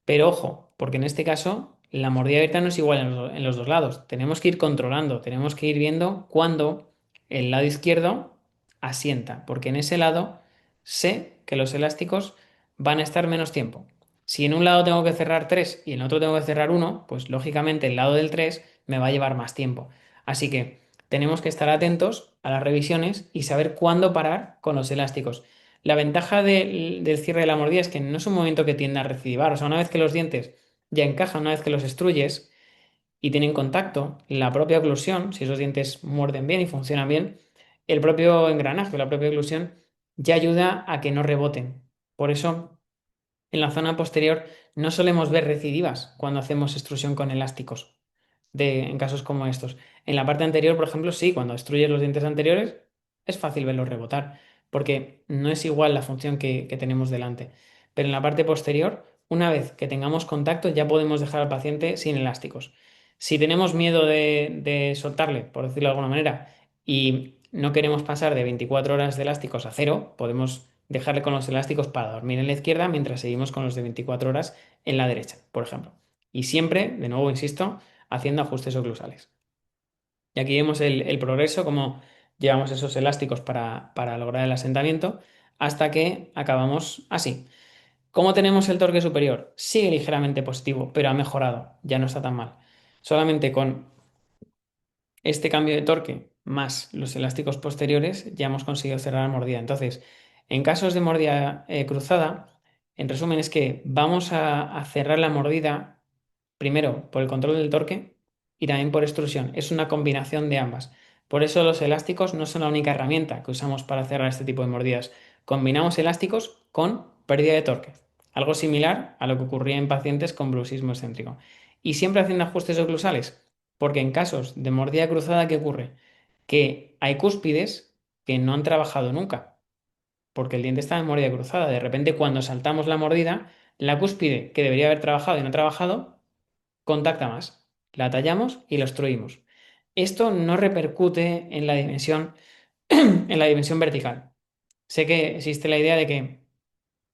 Pero ojo, porque en este caso la mordida abierta no es igual en los dos lados. Tenemos que ir controlando, tenemos que ir viendo cuándo el lado izquierdo asienta, porque en ese lado sé que los elásticos van a estar menos tiempo. Si en un lado tengo que cerrar 3 y en el otro tengo que cerrar uno, pues lógicamente el lado del 3 me va a llevar más tiempo. Así que tenemos que estar atentos a las revisiones y saber cuándo parar con los elásticos. La ventaja del cierre de la mordida es que no es un movimiento que tiende a recidivar. O sea, una vez que los dientes ya encajan, una vez que los extruyes y tienen contacto, la propia oclusión, si esos dientes muerden bien y funcionan bien, el propio engranaje, la propia oclusión, ya ayuda a que no reboten. Por eso, en la zona posterior no solemos ver recidivas cuando hacemos extrusión con elásticos en casos como estos. En la parte anterior, por ejemplo, sí, cuando destruyes los dientes anteriores, es fácil verlos rebotar, porque no es igual la función que tenemos delante. Pero en la parte posterior, una vez que tengamos contacto, ya podemos dejar al paciente sin elásticos. Si tenemos miedo de soltarle, por decirlo de alguna manera, y no queremos pasar de 24 horas de elásticos a cero, podemos dejarle con los elásticos para dormir en la izquierda mientras seguimos con los de 24 horas en la derecha, por ejemplo. Y siempre, de nuevo, insisto, haciendo ajustes oclusales. Y aquí vemos el progreso, cómo llevamos esos elásticos para lograr el asentamiento, hasta que acabamos así. ¿Cómo tenemos el torque superior? Sigue ligeramente positivo, pero ha mejorado, ya no está tan mal. Solamente con este cambio de torque más los elásticos posteriores ya hemos conseguido cerrar la mordida. Entonces, en casos de mordida cruzada, en resumen es que vamos a cerrar la mordida primero por el control del torque y también por extrusión. Es una combinación de ambas. Por eso los elásticos no son la única herramienta que usamos para cerrar este tipo de mordidas. Combinamos elásticos con pérdida de torque. Algo similar a lo que ocurría en pacientes con bruxismo excéntrico. Y siempre haciendo ajustes oclusales, porque en casos de mordida cruzada, ¿qué ocurre? Que hay cúspides que no han trabajado nunca, porque el diente está en mordida cruzada. De repente, cuando saltamos la mordida, la cúspide que debería haber trabajado y no ha trabajado, contacta más. La tallamos y la obstruimos. Esto no repercute en la dimensión vertical. Sé que existe la idea de que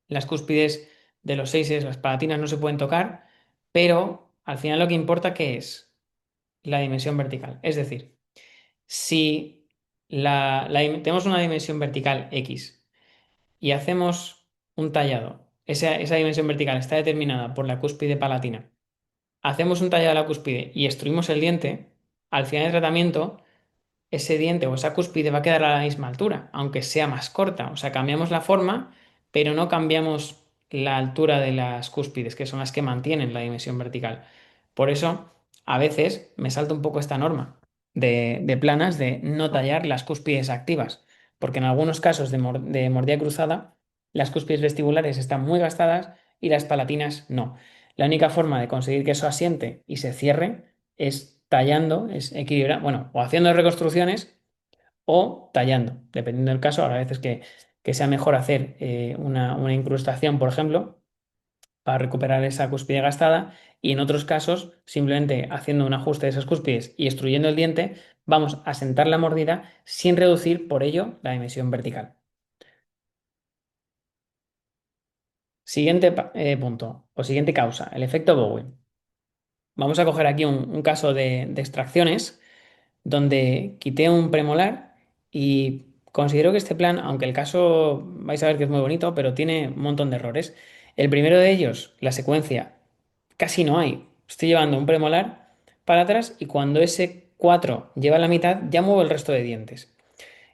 las cúspides de los seises, las palatinas no se pueden tocar, pero al final lo que importa ¿qué es? La dimensión vertical. Es decir, si tenemos una dimensión vertical X y hacemos un tallado, esa dimensión vertical está determinada por la cúspide palatina, hacemos un tallado de la cúspide y extruimos el diente, al final del tratamiento, ese diente o esa cúspide va a quedar a la misma altura, aunque sea más corta. O sea, cambiamos la forma, pero no cambiamos la altura de las cúspides, que son las que mantienen la dimensión vertical. Por eso, a veces me salta un poco esta norma de planas de no tallar las cúspides activas, porque en algunos casos de mordida cruzada, las cúspides vestibulares están muy gastadas y las palatinas no. La única forma de conseguir que eso asiente y se cierre es tallando, es equilibrar, bueno, o haciendo reconstrucciones o tallando, dependiendo del caso. Habrá veces que sea mejor hacer una incrustación, por ejemplo, para recuperar esa cúspide gastada, y en otros casos, simplemente haciendo un ajuste de esas cúspides y extruyendo el diente, vamos a sentar la mordida sin reducir por ello la dimensión vertical. Siguiente punto o siguiente causa, el efecto Bowen. Vamos a coger aquí un caso de extracciones donde quité un premolar y considero que este plan, aunque el caso vais a ver que es muy bonito, pero tiene un montón de errores. El primero de ellos, la secuencia, casi no hay. Estoy llevando un premolar para atrás y cuando ese 4 lleva la mitad, ya muevo el resto de dientes.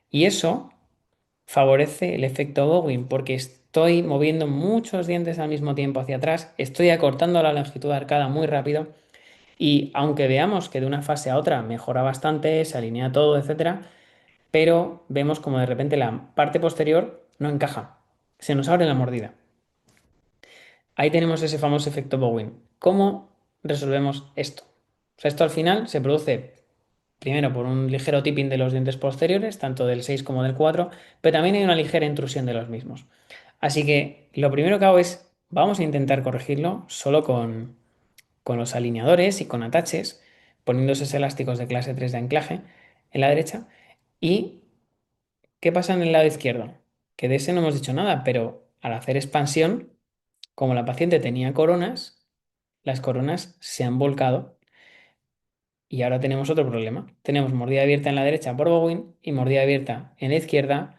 Y eso favorece el efecto Bowing porque estoy moviendo muchos dientes al mismo tiempo hacia atrás, estoy acortando la longitud arcada muy rápido y aunque veamos que de una fase a otra mejora bastante, se alinea todo, etcétera, pero vemos como de repente la parte posterior no encaja, se nos abre la mordida. Ahí tenemos ese famoso efecto Bowen. ¿Cómo resolvemos esto? O sea, esto al final se produce primero por un ligero tipping de los dientes posteriores, tanto del 6 como del 4, pero también hay una ligera intrusión de los mismos. Así que lo primero que hago es, vamos a intentar corregirlo solo con los alineadores y con ataches, poniendo esos elásticos de clase 3 de anclaje en la derecha. ¿Y qué pasa en el lado izquierdo? Que de ese no hemos dicho nada, pero al hacer expansión, como la paciente tenía coronas, las coronas se han volcado y ahora tenemos otro problema. Tenemos mordida abierta en la derecha por Bowen y mordida abierta en la izquierda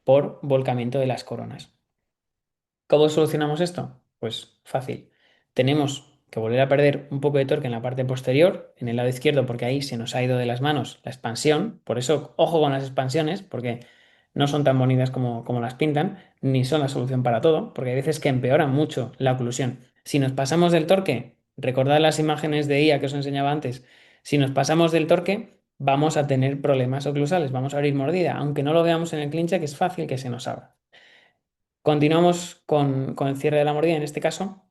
por volcamiento de las coronas. ¿Cómo solucionamos esto? Pues fácil. Tenemos que volver a perder un poco de torque en la parte posterior, en el lado izquierdo, porque ahí se nos ha ido de las manos la expansión. Por eso, ojo con las expansiones, porque no son tan bonitas como las pintan, ni son la solución para todo, porque hay veces que empeoran mucho la oclusión. Si nos pasamos del torque, recordad las imágenes de IA que os enseñaba antes, si nos pasamos del torque, vamos a tener problemas oclusales, vamos a abrir mordida, aunque no lo veamos en el clincha, que es fácil que se nos abra. Continuamos con el cierre de la mordida. En este caso,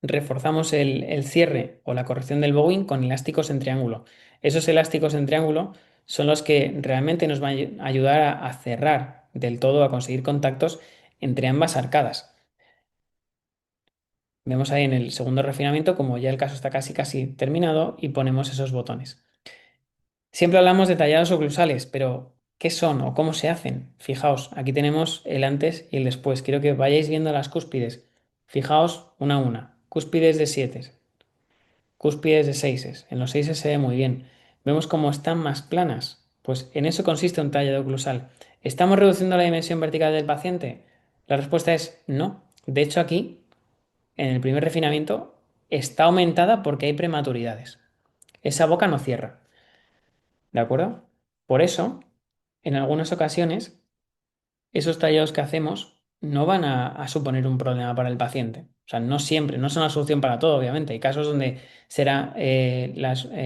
reforzamos el cierre o la corrección del bowing con elásticos en triángulo. Esos elásticos en triángulo son los que realmente nos van a ayudar a cerrar del todo, a conseguir contactos entre ambas arcadas. Vemos ahí en el segundo refinamiento como ya el caso está casi casi terminado y ponemos esos botones. Siempre hablamos de tallados oclusales, pero ¿qué son o cómo se hacen? Fijaos, aquí tenemos el antes y el después. Quiero que vayáis viendo las cúspides. Fijaos una a una. Cúspides de 7, cúspides de 6. En los 6 se ve muy bien. Vemos cómo están más planas. Pues en eso consiste un tallado oclusal. ¿Estamos reduciendo la dimensión vertical del paciente? La respuesta es no. De hecho, aquí, en el primer refinamiento, está aumentada porque hay prematuridades. Esa boca no cierra. ¿De acuerdo? Por eso, en algunas ocasiones, esos tallados que hacemos no van a suponer un problema para el paciente. O sea, no siempre, no son la solución para todo, obviamente. Hay casos donde será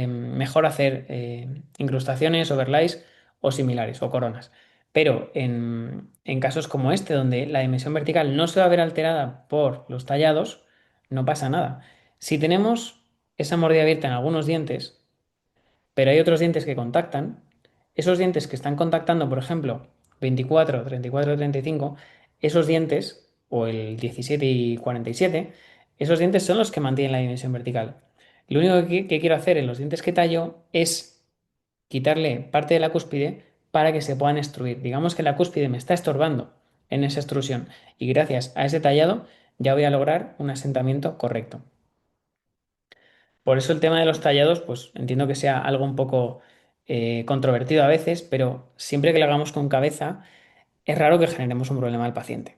mejor hacer incrustaciones, overlays o similares, o coronas. Pero en casos como este, donde la dimensión vertical no se va a ver alterada por los tallados, no pasa nada. Si tenemos esa mordida abierta en algunos dientes, pero hay otros dientes que contactan. Esos dientes que están contactando, por ejemplo, 24, 34, 35, esos dientes, o el 17 y 47, esos dientes son los que mantienen la dimensión vertical. Lo único que quiero hacer en los dientes que tallo es quitarle parte de la cúspide para que se puedan extruir. Digamos que la cúspide me está estorbando en esa extrusión y gracias a ese tallado ya voy a lograr un asentamiento correcto. Por eso el tema de los tallados, pues entiendo que sea algo un poco controvertido a veces, pero siempre que lo hagamos con cabeza, es raro que generemos un problema al paciente.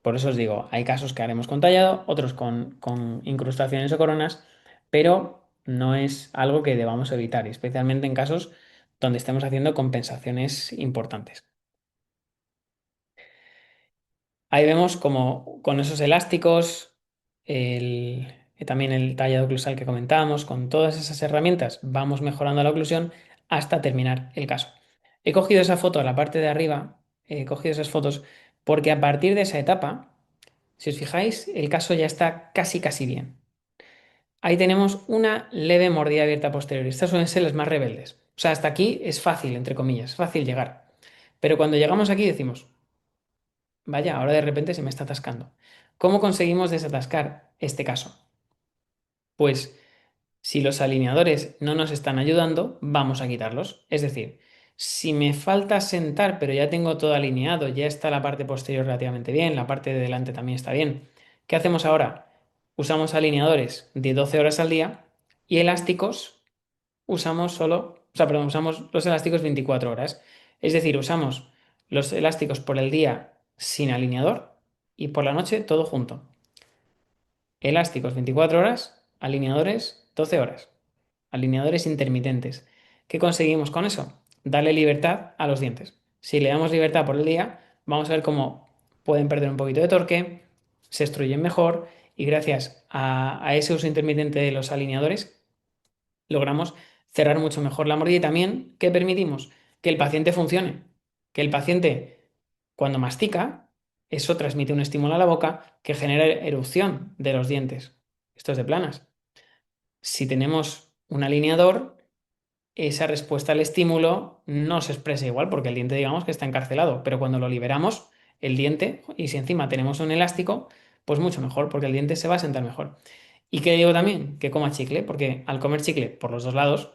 Por eso os digo, hay casos que haremos con tallado, otros con incrustaciones o coronas, pero no es algo que debamos evitar, especialmente en casos donde estemos haciendo compensaciones importantes. Ahí vemos como con esos elásticos, también el tallado oclusal que comentábamos, con todas esas herramientas vamos mejorando la oclusión hasta terminar el caso. He cogido esa foto a la parte de arriba, he cogido esas fotos porque a partir de esa etapa, si os fijáis, el caso ya está casi casi bien. Ahí tenemos una leve mordida abierta posterior. Estas suelen ser las más rebeldes. O sea, hasta aquí es fácil, entre comillas, es fácil llegar. Pero cuando llegamos aquí decimos, vaya, ahora de repente se me está atascando. ¿Cómo conseguimos desatascar este caso? Pues si los alineadores no nos están ayudando, vamos a quitarlos. Es decir, si me falta sentar, pero ya tengo todo alineado, ya está la parte posterior relativamente bien, la parte de delante también está bien. ¿Qué hacemos ahora? Usamos alineadores de 12 horas al día y elásticos usamos solo, o sea, perdón, usamos los elásticos 24 horas. Es decir, usamos los elásticos por el día sin alineador y por la noche todo junto. Elásticos 24 horas, alineadores 12 horas. Alineadores intermitentes. ¿Qué conseguimos con eso? Darle libertad a los dientes. Si le damos libertad por el día, vamos a ver cómo pueden perder un poquito de torque, se extruyen mejor y gracias a ese uso intermitente de los alineadores logramos cerrar mucho mejor la mordida y también que permitimos que el paciente funcione, que el paciente cuando mastica, eso transmite un estímulo a la boca que genera erupción de los dientes. Esto es de planas. Si tenemos un alineador, esa respuesta al estímulo no se expresa igual porque el diente digamos que está encarcelado, pero cuando lo liberamos, el diente, y si encima tenemos un elástico, pues mucho mejor porque el diente se va a sentar mejor. ¿Y qué digo también? Que coma chicle, porque al comer chicle por los dos lados,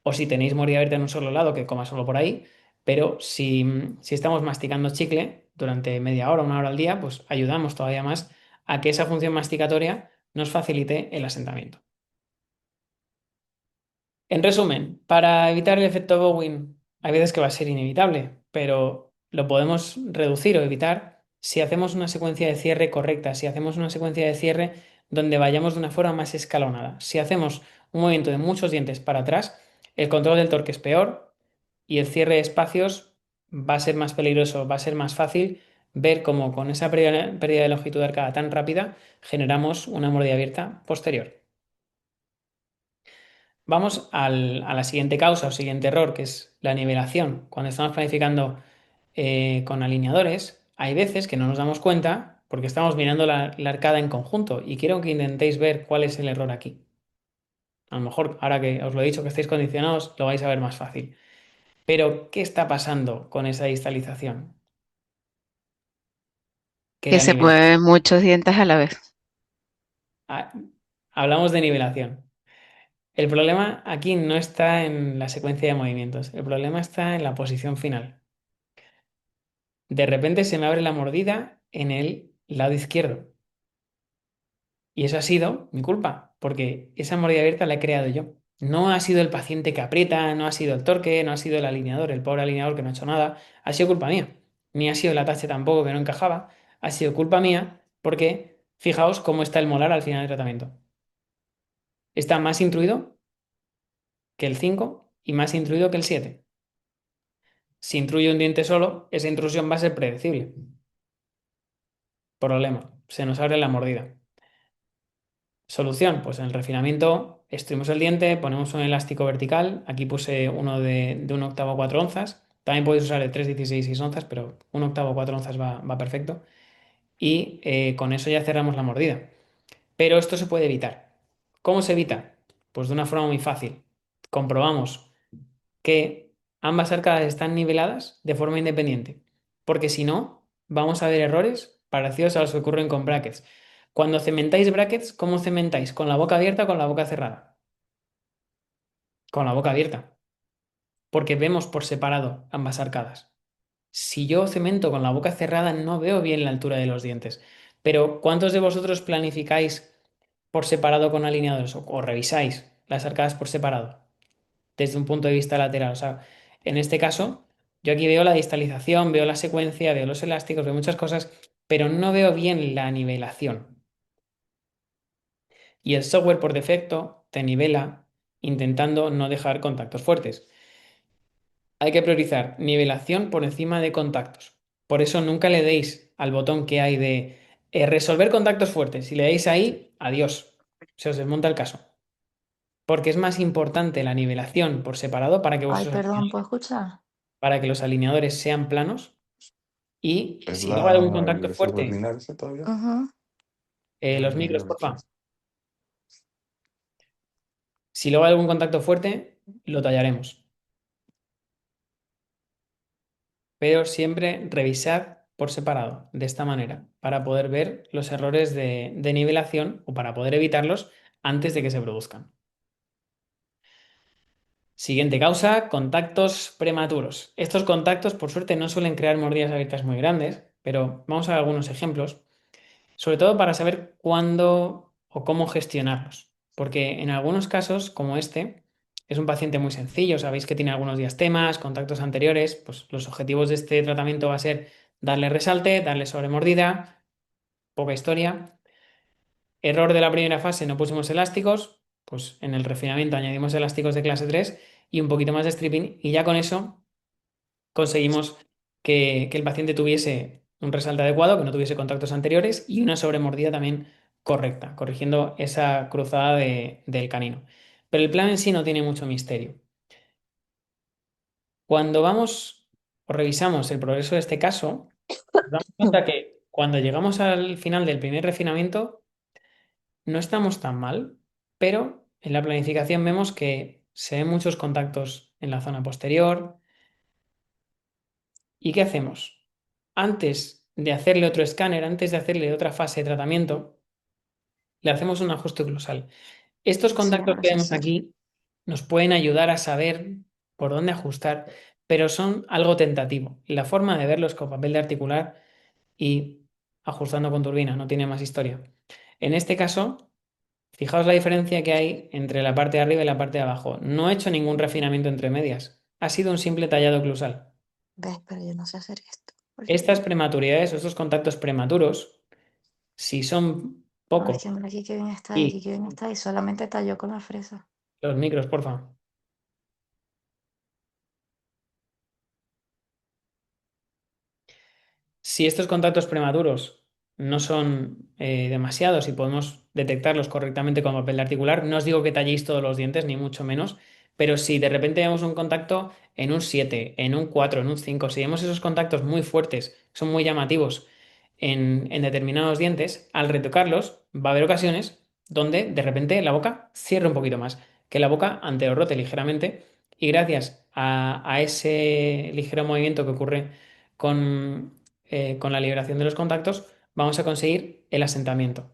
o si tenéis mordida abierta en un solo lado, que coma solo por ahí, pero si estamos masticando chicle durante media hora, una hora al día, pues ayudamos todavía más a que esa función masticatoria nos facilite el asentamiento. En resumen, para evitar el efecto Bowen, hay veces que va a ser inevitable, pero lo podemos reducir o evitar si hacemos una secuencia de cierre correcta, si hacemos una secuencia de cierre donde vayamos de una forma más escalonada. Si hacemos un movimiento de muchos dientes para atrás, el control del torque es peor y el cierre de espacios va a ser más peligroso, va a ser más fácil ver cómo con esa pérdida de longitud de arcada tan rápida generamos una mordida abierta posterior. Vamos a la siguiente causa o siguiente error, que es la nivelación. Cuando estamos planificando con alineadores, hay veces que no nos damos cuenta porque estamos mirando la arcada en conjunto y quiero que intentéis ver cuál es el error aquí. A lo mejor, ahora que os lo he dicho que estáis condicionados, lo vais a ver más fácil. Pero, ¿qué está pasando con esa distalización? Que Que la se nivelación. mueven muchos dientes a la vez. Hablamos de nivelación. El problema aquí no está en la secuencia de movimientos, el problema está en la posición final. De repente se me abre la mordida en el lado izquierdo. Y eso ha sido mi culpa, porque esa mordida abierta la he creado yo. No ha sido el paciente que aprieta, no ha sido el torque, no ha sido el alineador, el pobre alineador que no ha hecho nada. Ha sido culpa mía. Ni ha sido el atache tampoco que no encajaba. Ha sido culpa mía porque fijaos cómo está el molar al final del tratamiento. Está más intruido que el 5 y más intruido que el 7. Si intruye un diente solo, esa intrusión va a ser predecible. Problema, se nos abre la mordida. Solución, pues en el refinamiento extruimos el diente, ponemos un elástico vertical. Aquí puse uno de un octavo a 4 onzas. También podéis usar de 3, 16 y 6 onzas, pero un octavo a 4 onzas va perfecto. Y con eso ya cerramos la mordida. Pero esto se puede evitar. ¿Cómo se evita? Pues de una forma muy fácil. Comprobamos que ambas arcadas están niveladas de forma independiente. Porque si no, vamos a ver errores parecidos a los que ocurren con brackets. Cuando cementáis brackets, ¿cómo cementáis? ¿Con la boca abierta o con la boca cerrada? Con la boca abierta. Porque vemos por separado ambas arcadas. Si yo cemento con la boca cerrada, no veo bien la altura de los dientes. Pero ¿cuántos de vosotros planificáis por separado con alineadores o revisáis las arcadas por separado desde un punto de vista lateral? O sea, en este caso, yo aquí veo la distalización, veo la secuencia, veo los elásticos, veo muchas cosas, pero no veo bien la nivelación. Y el software por defecto te nivela intentando no dejar contactos fuertes. Hay que priorizar nivelación por encima de contactos. Por eso nunca le deis al botón que hay de resolver contactos fuertes. Si le dais ahí, adiós. Se os desmonta el caso. Porque es más importante la nivelación por separado Ay, perdón, ¿puedo escuchar? para que los alineadores sean planos. Y Es si luego hay algún el contacto software fuerte, lineal ese todavía. Ujú. los No, micros, no, porfa. Si luego hay algún contacto fuerte, lo tallaremos. Pero siempre revisad por separado, de esta manera, para poder ver los errores de nivelación o para poder evitarlos antes de que se produzcan. Siguiente causa, contactos prematuros. Estos contactos, por suerte, no suelen crear mordidas abiertas muy grandes, pero vamos a ver algunos ejemplos, sobre todo para saber cuándo o cómo gestionarlos. Porque en algunos casos, como este, es un paciente muy sencillo, sabéis que tiene algunos diastemas, contactos anteriores, pues los objetivos de este tratamiento va a ser darle resalte, darle sobremordida, poca historia. Error de la primera fase, no pusimos elásticos, pues en el refinamiento añadimos elásticos de clase 3 y un poquito más de stripping y ya con eso conseguimos que el paciente tuviese un resalte adecuado, que no tuviese contactos anteriores y una sobremordida también correcta, corrigiendo esa cruzada del canino. Pero el plan en sí no tiene mucho misterio. Cuando vamos o revisamos el progreso de este caso, nos damos cuenta que cuando llegamos al final del primer refinamiento, no estamos tan mal, pero en la planificación vemos que se ven muchos contactos en la zona posterior. ¿Y qué hacemos? Antes de hacerle otro escáner, antes de hacerle otra fase de tratamiento, le hacemos un ajuste oclusal. Estos Sí, contactos ahora que sé vemos hacerlo. aquí nos pueden ayudar a saber por dónde ajustar, pero son algo tentativo. La forma de verlos con papel de articular y ajustando con turbina, no tiene más historia. En este caso, fijaos la diferencia que hay entre la parte de arriba y la parte de abajo. No he hecho ningún refinamiento entre medias. Ha sido un simple tallado oclusal. ¿Ves? Pero yo no sé hacer esto. Estas Porque, prematuridades o estos contactos prematuros, si son no, es pocos, que mira aquí que bien está, y aquí y que bien está, y solamente talló con la fresa. los micros, por favor. Si estos contactos prematuros no son demasiados y podemos detectarlos correctamente con papel de articular, no os digo que talléis todos los dientes, ni mucho menos, pero si de repente vemos un contacto en un 7, en un 4, en un 5, si vemos esos contactos muy fuertes, son muy llamativos en determinados dientes, al retocarlos va a haber ocasiones donde de repente la boca cierre un poquito más, que la boca anterior rote ligeramente y gracias a ese ligero movimiento que ocurre con la liberación de los contactos, vamos a conseguir el asentamiento.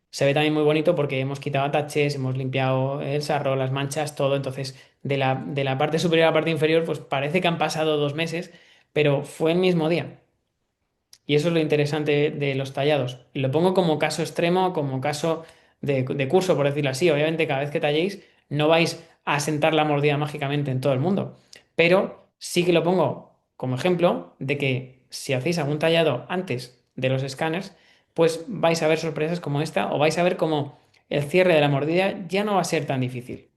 Se ve también muy bonito porque hemos quitado ataches, hemos limpiado el sarro, las manchas, todo. Entonces, de la parte superior a la parte inferior, pues parece que han pasado 2 meses, pero fue el mismo día. Y eso es lo interesante de los tallados. Lo pongo como caso extremo, como caso de curso, por decirlo así. Obviamente, cada vez que talléis, no vais a asentar la mordida mágicamente en todo el mundo. Pero sí que lo pongo como ejemplo de que si hacéis algún tallado antes de los escáneres, pues vais a ver sorpresas como esta o vais a ver cómo el cierre de la mordida ya no va a ser tan difícil.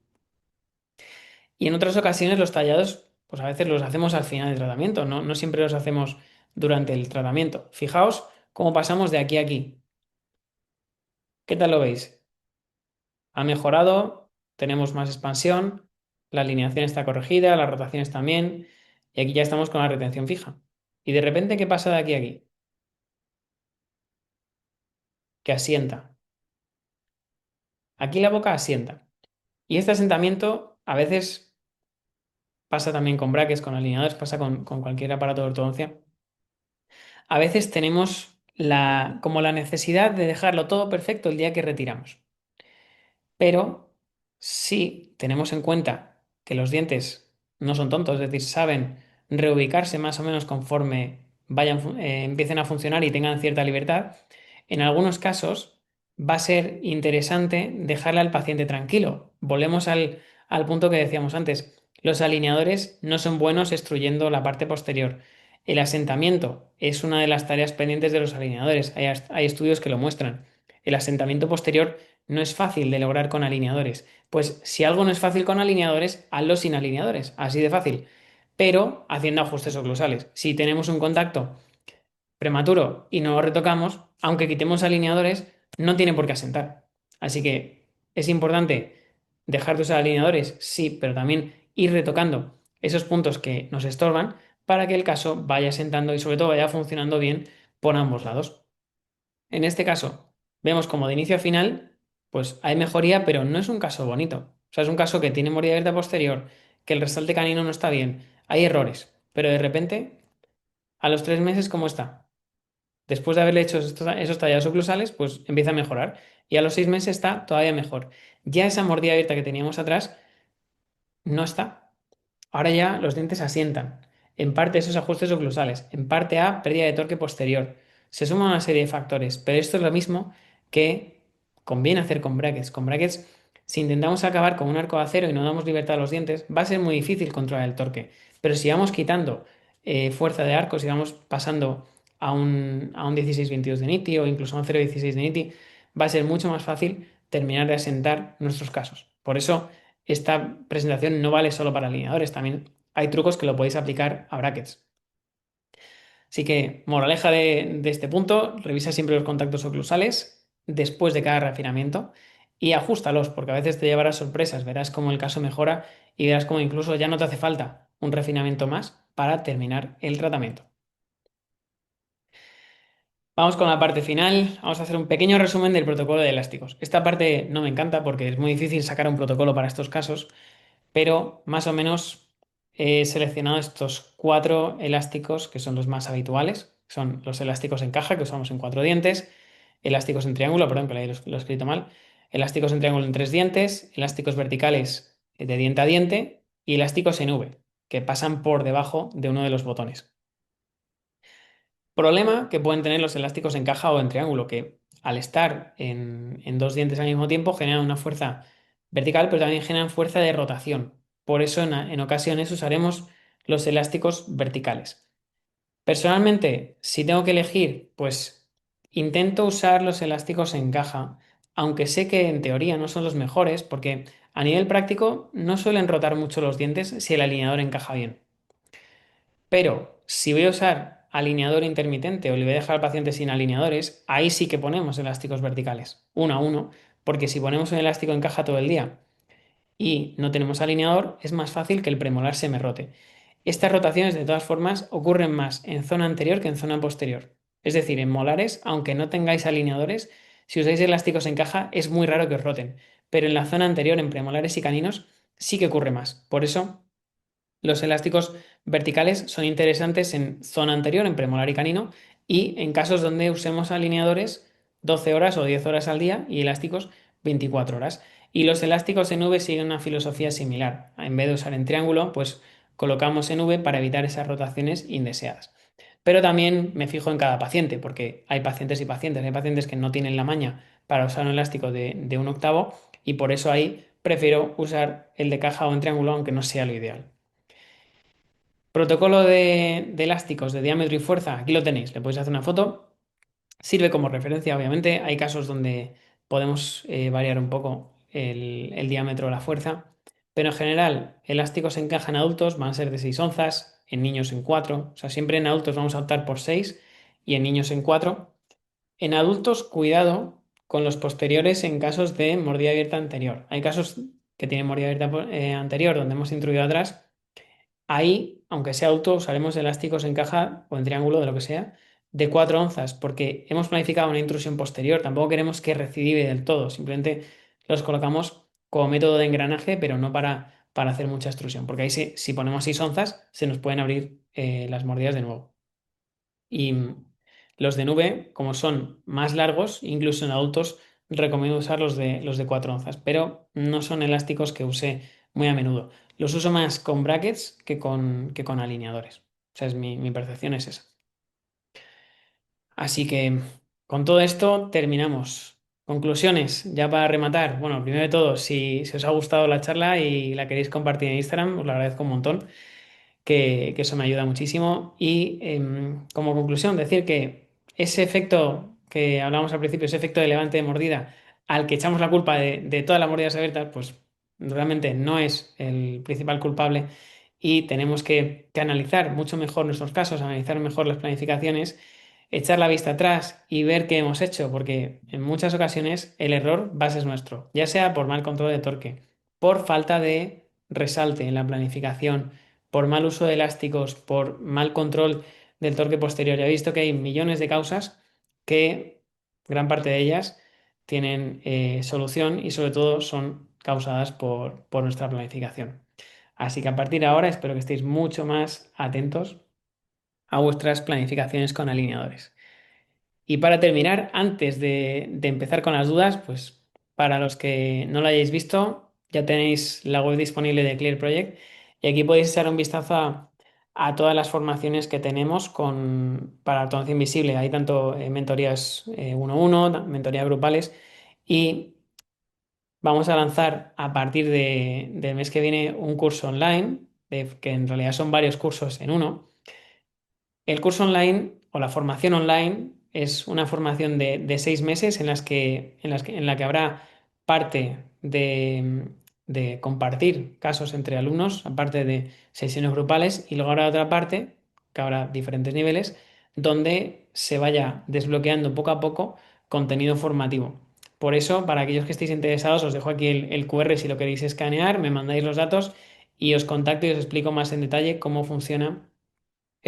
Y en otras ocasiones los tallados, pues a veces los hacemos al final del tratamiento, no siempre los hacemos durante el tratamiento. Fijaos cómo pasamos de aquí a aquí. ¿Qué tal lo veis? Ha mejorado, tenemos más expansión, la alineación está corregida, las rotaciones también, y aquí ya estamos con la retención fija. Y de repente, ¿qué pasa de aquí a aquí? Que asienta. Aquí la boca asienta. Y este asentamiento a veces pasa también con brackets, con alineadores, pasa con cualquier aparato de ortodoncia. A veces tenemos como la necesidad de dejarlo todo perfecto el día que retiramos. Pero si tenemos en cuenta que los dientes no son tontos, es decir, saben reubicarse más o menos conforme empiecen a funcionar y tengan cierta libertad, en algunos casos va a ser interesante dejarle al paciente tranquilo. Volvemos al punto que decíamos antes. Los alineadores no son buenos extruyendo la parte posterior. El asentamiento es una de las tareas pendientes de los alineadores. Hay estudios que lo muestran. El asentamiento posterior no es fácil de lograr con alineadores. Pues si algo no es fácil con alineadores, hazlo sin alineadores, así de fácil. Pero haciendo ajustes oclusales. Si tenemos un contacto prematuro y no lo retocamos, aunque quitemos alineadores, no tiene por qué asentar. Así que es importante dejar de usar alineadores, sí, pero también ir retocando esos puntos que nos estorban para que el caso vaya asentando y sobre todo vaya funcionando bien por ambos lados. En este caso, vemos como de inicio a final, pues hay mejoría, pero no es un caso bonito. O sea, es un caso que tiene mordida abierta posterior, que el resalte canino no está bien, hay errores, pero de repente, a los 3 meses, ¿cómo está? Después de haberle hecho esos tallados oclusales, pues empieza a mejorar. Y a los 6 meses está todavía mejor. Ya esa mordida abierta que teníamos atrás no está. Ahora ya los dientes asientan. En parte esos ajustes oclusales, en parte a pérdida de torque posterior. Se suma una serie de factores, pero esto es lo mismo que conviene hacer con brackets. Con brackets, si intentamos acabar con un arco de acero y no damos libertad a los dientes, va a ser muy difícil controlar el torque. Pero si vamos quitando fuerza de arco, si vamos pasando a un 16-22 de Nitti o incluso a un 0,16 de Nitti, va a ser mucho más fácil terminar de asentar nuestros casos. Por eso esta presentación no vale solo para alineadores, también hay trucos que lo podéis aplicar a brackets. Así que, moraleja de este punto, revisa siempre los contactos oclusales después de cada refinamiento y ajustalos, porque a veces te llevarás sorpresas, verás cómo el caso mejora y verás cómo incluso ya no te hace falta un refinamiento más para terminar el tratamiento. Vamos con la parte final. Vamos a hacer un pequeño resumen del protocolo de elásticos. Esta parte no me encanta porque es muy difícil sacar un protocolo para estos casos, pero más o menos he seleccionado estos cuatro elásticos que son los más habituales. Son los elásticos en caja que usamos en cuatro dientes, elásticos en triángulo, perdón, que lo he escrito mal, elásticos en triángulo en tres dientes, elásticos verticales de diente a diente y elásticos en V, que pasan por debajo de uno de los botones. Problema que pueden tener los elásticos en caja o en triángulo, que al estar en dos dientes al mismo tiempo generan una fuerza vertical, pero también generan fuerza de rotación. Por eso en ocasiones usaremos los elásticos verticales. Personalmente, si tengo que elegir, pues intento usar los elásticos en caja, aunque sé que en teoría no son los mejores, porque a nivel práctico no suelen rotar mucho los dientes si el alineador encaja bien. Pero si voy a usar alineador intermitente o le voy a dejar al paciente sin alineadores, ahí sí que ponemos elásticos verticales, uno a uno, porque si ponemos un elástico en caja todo el día y no tenemos alineador, es más fácil que el premolar se me rote. Estas rotaciones, de todas formas, ocurren más en zona anterior que en zona posterior. Es decir, en molares, aunque no tengáis alineadores, si usáis elásticos en caja, es muy raro que os roten. Pero en la zona anterior, en premolares y caninos, sí que ocurre más. Por eso los elásticos verticales son interesantes en zona anterior, en premolar y canino, y en casos donde usemos alineadores 12 horas o 10 horas al día y elásticos 24 horas. Y los elásticos en V siguen una filosofía similar. En vez de usar en triángulo, pues colocamos en V para evitar esas rotaciones indeseadas. Pero también me fijo en cada paciente, porque hay pacientes y pacientes. Hay pacientes que no tienen la maña para usar un elástico de un octavo y por eso ahí prefiero usar el de caja o en triángulo, aunque no sea lo ideal. Protocolo de elásticos de diámetro y fuerza, aquí lo tenéis, le podéis hacer una foto. Sirve como referencia, obviamente. Hay casos donde podemos variar un poco el diámetro o la fuerza, pero en general, elásticos en caja en adultos van a ser de 6 onzas, en niños en 4. O sea, siempre en adultos vamos a optar por 6 y en niños en 4. En adultos, cuidado con los posteriores en casos de mordida abierta anterior. Hay casos que tienen mordida abierta anterior donde hemos introducido atrás. Ahí, aunque sea auto, usaremos elásticos en caja o en triángulo, de lo que sea, de 4 onzas, porque hemos planificado una intrusión posterior. Tampoco queremos que recidive del todo, simplemente los colocamos como método de engranaje, pero no para hacer mucha extrusión, porque ahí si ponemos 6 onzas, se nos pueden abrir las mordidas de nuevo. Y los de nube, como son más largos, incluso en adultos, recomiendo usar los de 4 onzas, pero no son elásticos que use muy a menudo. Los uso más con brackets que con alineadores. O sea, mi percepción es esa. Así que con todo esto terminamos. Conclusiones, ya para rematar. Bueno, primero de todo, si os ha gustado la charla y la queréis compartir en Instagram, os lo agradezco un montón que eso me ayuda muchísimo. Y como conclusión, decir que ese efecto que hablábamos al principio, ese efecto de levante de mordida, al que echamos la culpa de todas las mordidas abiertas, pues realmente no es el principal culpable y tenemos que analizar mucho mejor nuestros casos, analizar mejor las planificaciones, echar la vista atrás y ver qué hemos hecho, porque en muchas ocasiones el error base es nuestro, ya sea por mal control de torque, por falta de resalte en la planificación, por mal uso de elásticos, por mal control del torque posterior. Ya he visto que hay millones de causas que gran parte de ellas tienen solución y sobre todo son causadas por nuestra planificación. Así que a partir de ahora espero que estéis mucho más atentos a vuestras planificaciones con alineadores. Y para terminar, antes de empezar con las dudas, pues para los que no lo hayáis visto, ya tenéis la web disponible de Clear Project y aquí podéis echar un vistazo a todas las formaciones que tenemos para ortodoncia invisible. Hay tanto mentorías 1-1, mentorías grupales y vamos a lanzar a partir del mes que viene un curso online, que en realidad son varios cursos en uno. El curso online o la formación online es una formación de 6 meses en la que habrá parte de compartir casos entre alumnos, aparte de sesiones grupales, y luego habrá otra parte, que habrá diferentes niveles, donde se vaya desbloqueando poco a poco contenido formativo. Por eso, para aquellos que estéis interesados, os dejo aquí el QR si lo queréis escanear, me mandáis los datos y os contacto y os explico más en detalle cómo funciona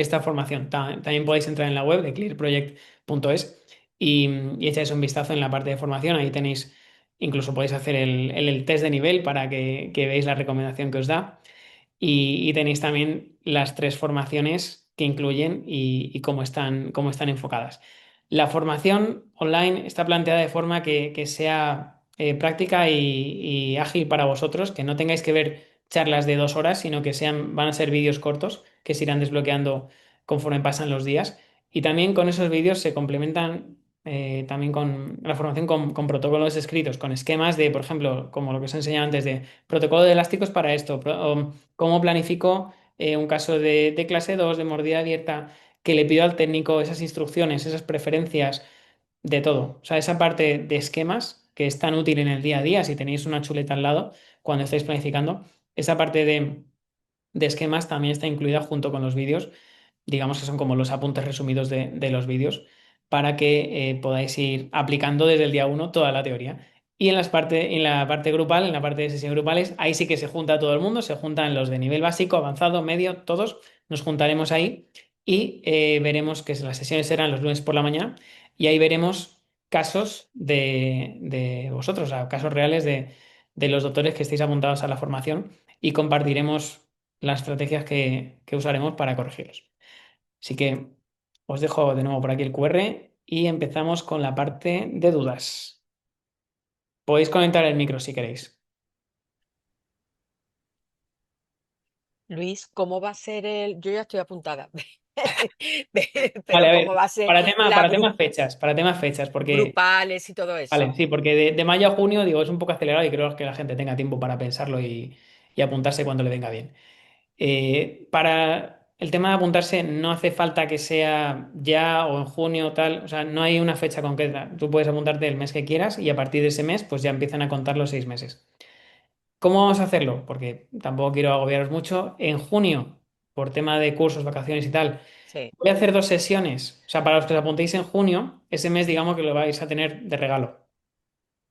esta formación. También podéis entrar en la web de clearproject.es y echáis un vistazo en la parte de formación. Ahí tenéis, incluso podéis hacer el test de nivel para que veáis la recomendación que os da. Y tenéis también las tres formaciones que incluyen y cómo están enfocadas. La formación online está planteada de forma que sea práctica y ágil para vosotros, que no tengáis que ver charlas de 2 horas, sino que van a ser vídeos cortos que se irán desbloqueando conforme pasan los días. Y también con esos vídeos se complementan también con la formación con protocolos escritos, con esquemas de, por ejemplo, como lo que os he enseñado antes, de protocolo de elásticos para esto, o cómo planifico un caso de clase 2 de mordida abierta, que le pido al técnico esas instrucciones, esas preferencias, de todo. O sea, esa parte de esquemas que es tan útil en el día a día, si tenéis una chuleta al lado cuando estáis planificando, esa parte de esquemas también está incluida junto con los vídeos, digamos que son como los apuntes resumidos de los vídeos, para que podáis ir aplicando desde el día uno toda la teoría. Y en la parte grupal, en la parte de sesiones grupales, ahí sí que se junta todo el mundo, se juntan los de nivel básico, avanzado, medio, todos nos juntaremos ahí y veremos que las sesiones serán los lunes por la mañana y ahí veremos casos de vosotros, o sea, casos reales de los doctores que estéis apuntados a la formación y compartiremos las estrategias que usaremos para corregirlos. Así que os dejo de nuevo por aquí el QR y empezamos con la parte de dudas. Podéis conectar el micro si queréis. Luis, ¿cómo va a ser el...? Yo ya estoy apuntada, Vale, pero a ¿cómo ver, va a ser la para temas fechas, porque, grupales y todo vale, eso? sí, porque de mayo a junio, digo, es un poco acelerado y creo que la gente tenga tiempo para pensarlo y apuntarse cuando le venga bien. Para el tema de apuntarse, no hace falta que sea ya o en junio o tal, o sea, no hay una fecha concreta. Tú puedes apuntarte el mes que quieras y a partir de ese mes, pues ya empiezan a contar los 6 meses. ¿Cómo vamos a hacerlo? Porque tampoco quiero agobiaros mucho. En junio, por tema de cursos, vacaciones y tal, Sí, voy a hacer 2 sesiones. O sea, para los que os apuntéis en junio, ese mes digamos que lo vais a tener de regalo.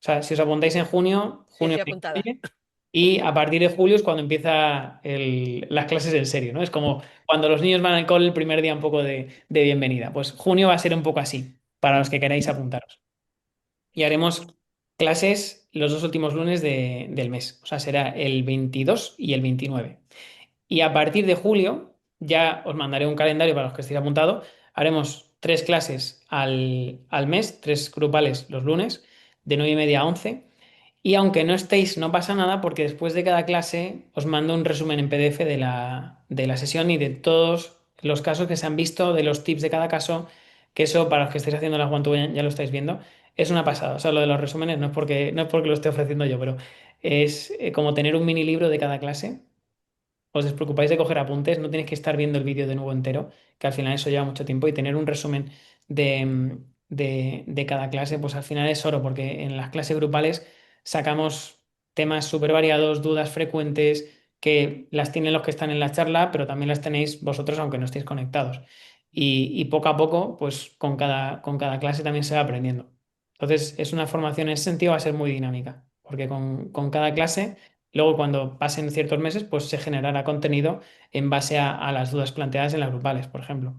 O sea, si os apuntáis en junio, sí, junio estoy me apuntada. incluye, y a partir de julio es cuando empieza las clases en serio, ¿no? Es como cuando los niños van al cole el primer día un poco de bienvenida. Pues junio va a ser un poco así, para los que queráis apuntaros. Y haremos clases los 2 últimos lunes del mes. O sea, será el 22 y el 29. Y a partir de julio, ya os mandaré un calendario para los que estéis apuntados. Haremos 3 clases al mes, 3 grupales los lunes, de 9:30 a 11. Y aunque no estéis, no pasa nada porque después de cada clase os mando un resumen en PDF de la sesión y de todos los casos que se han visto, de los tips de cada caso, que eso para los que estáis haciendo las one-to-one ya lo estáis viendo. Es una pasada. O sea, lo de los resúmenes no es porque lo esté ofreciendo yo, pero es como tener un mini libro de cada clase. Os despreocupáis de coger apuntes, no tenéis que estar viendo el vídeo de nuevo entero, que al final eso lleva mucho tiempo, y tener un resumen de cada clase, pues al final es oro, porque en las clases grupales sacamos temas súper variados, dudas frecuentes, que las tienen los que están en la charla, pero también las tenéis vosotros aunque no estéis conectados. Y poco a poco, pues con cada clase también se va aprendiendo. Entonces, es una formación en ese sentido, va a ser muy dinámica, porque con cada clase. Luego, cuando pasen ciertos meses, pues se generará contenido en base a las dudas planteadas en las grupales, por ejemplo.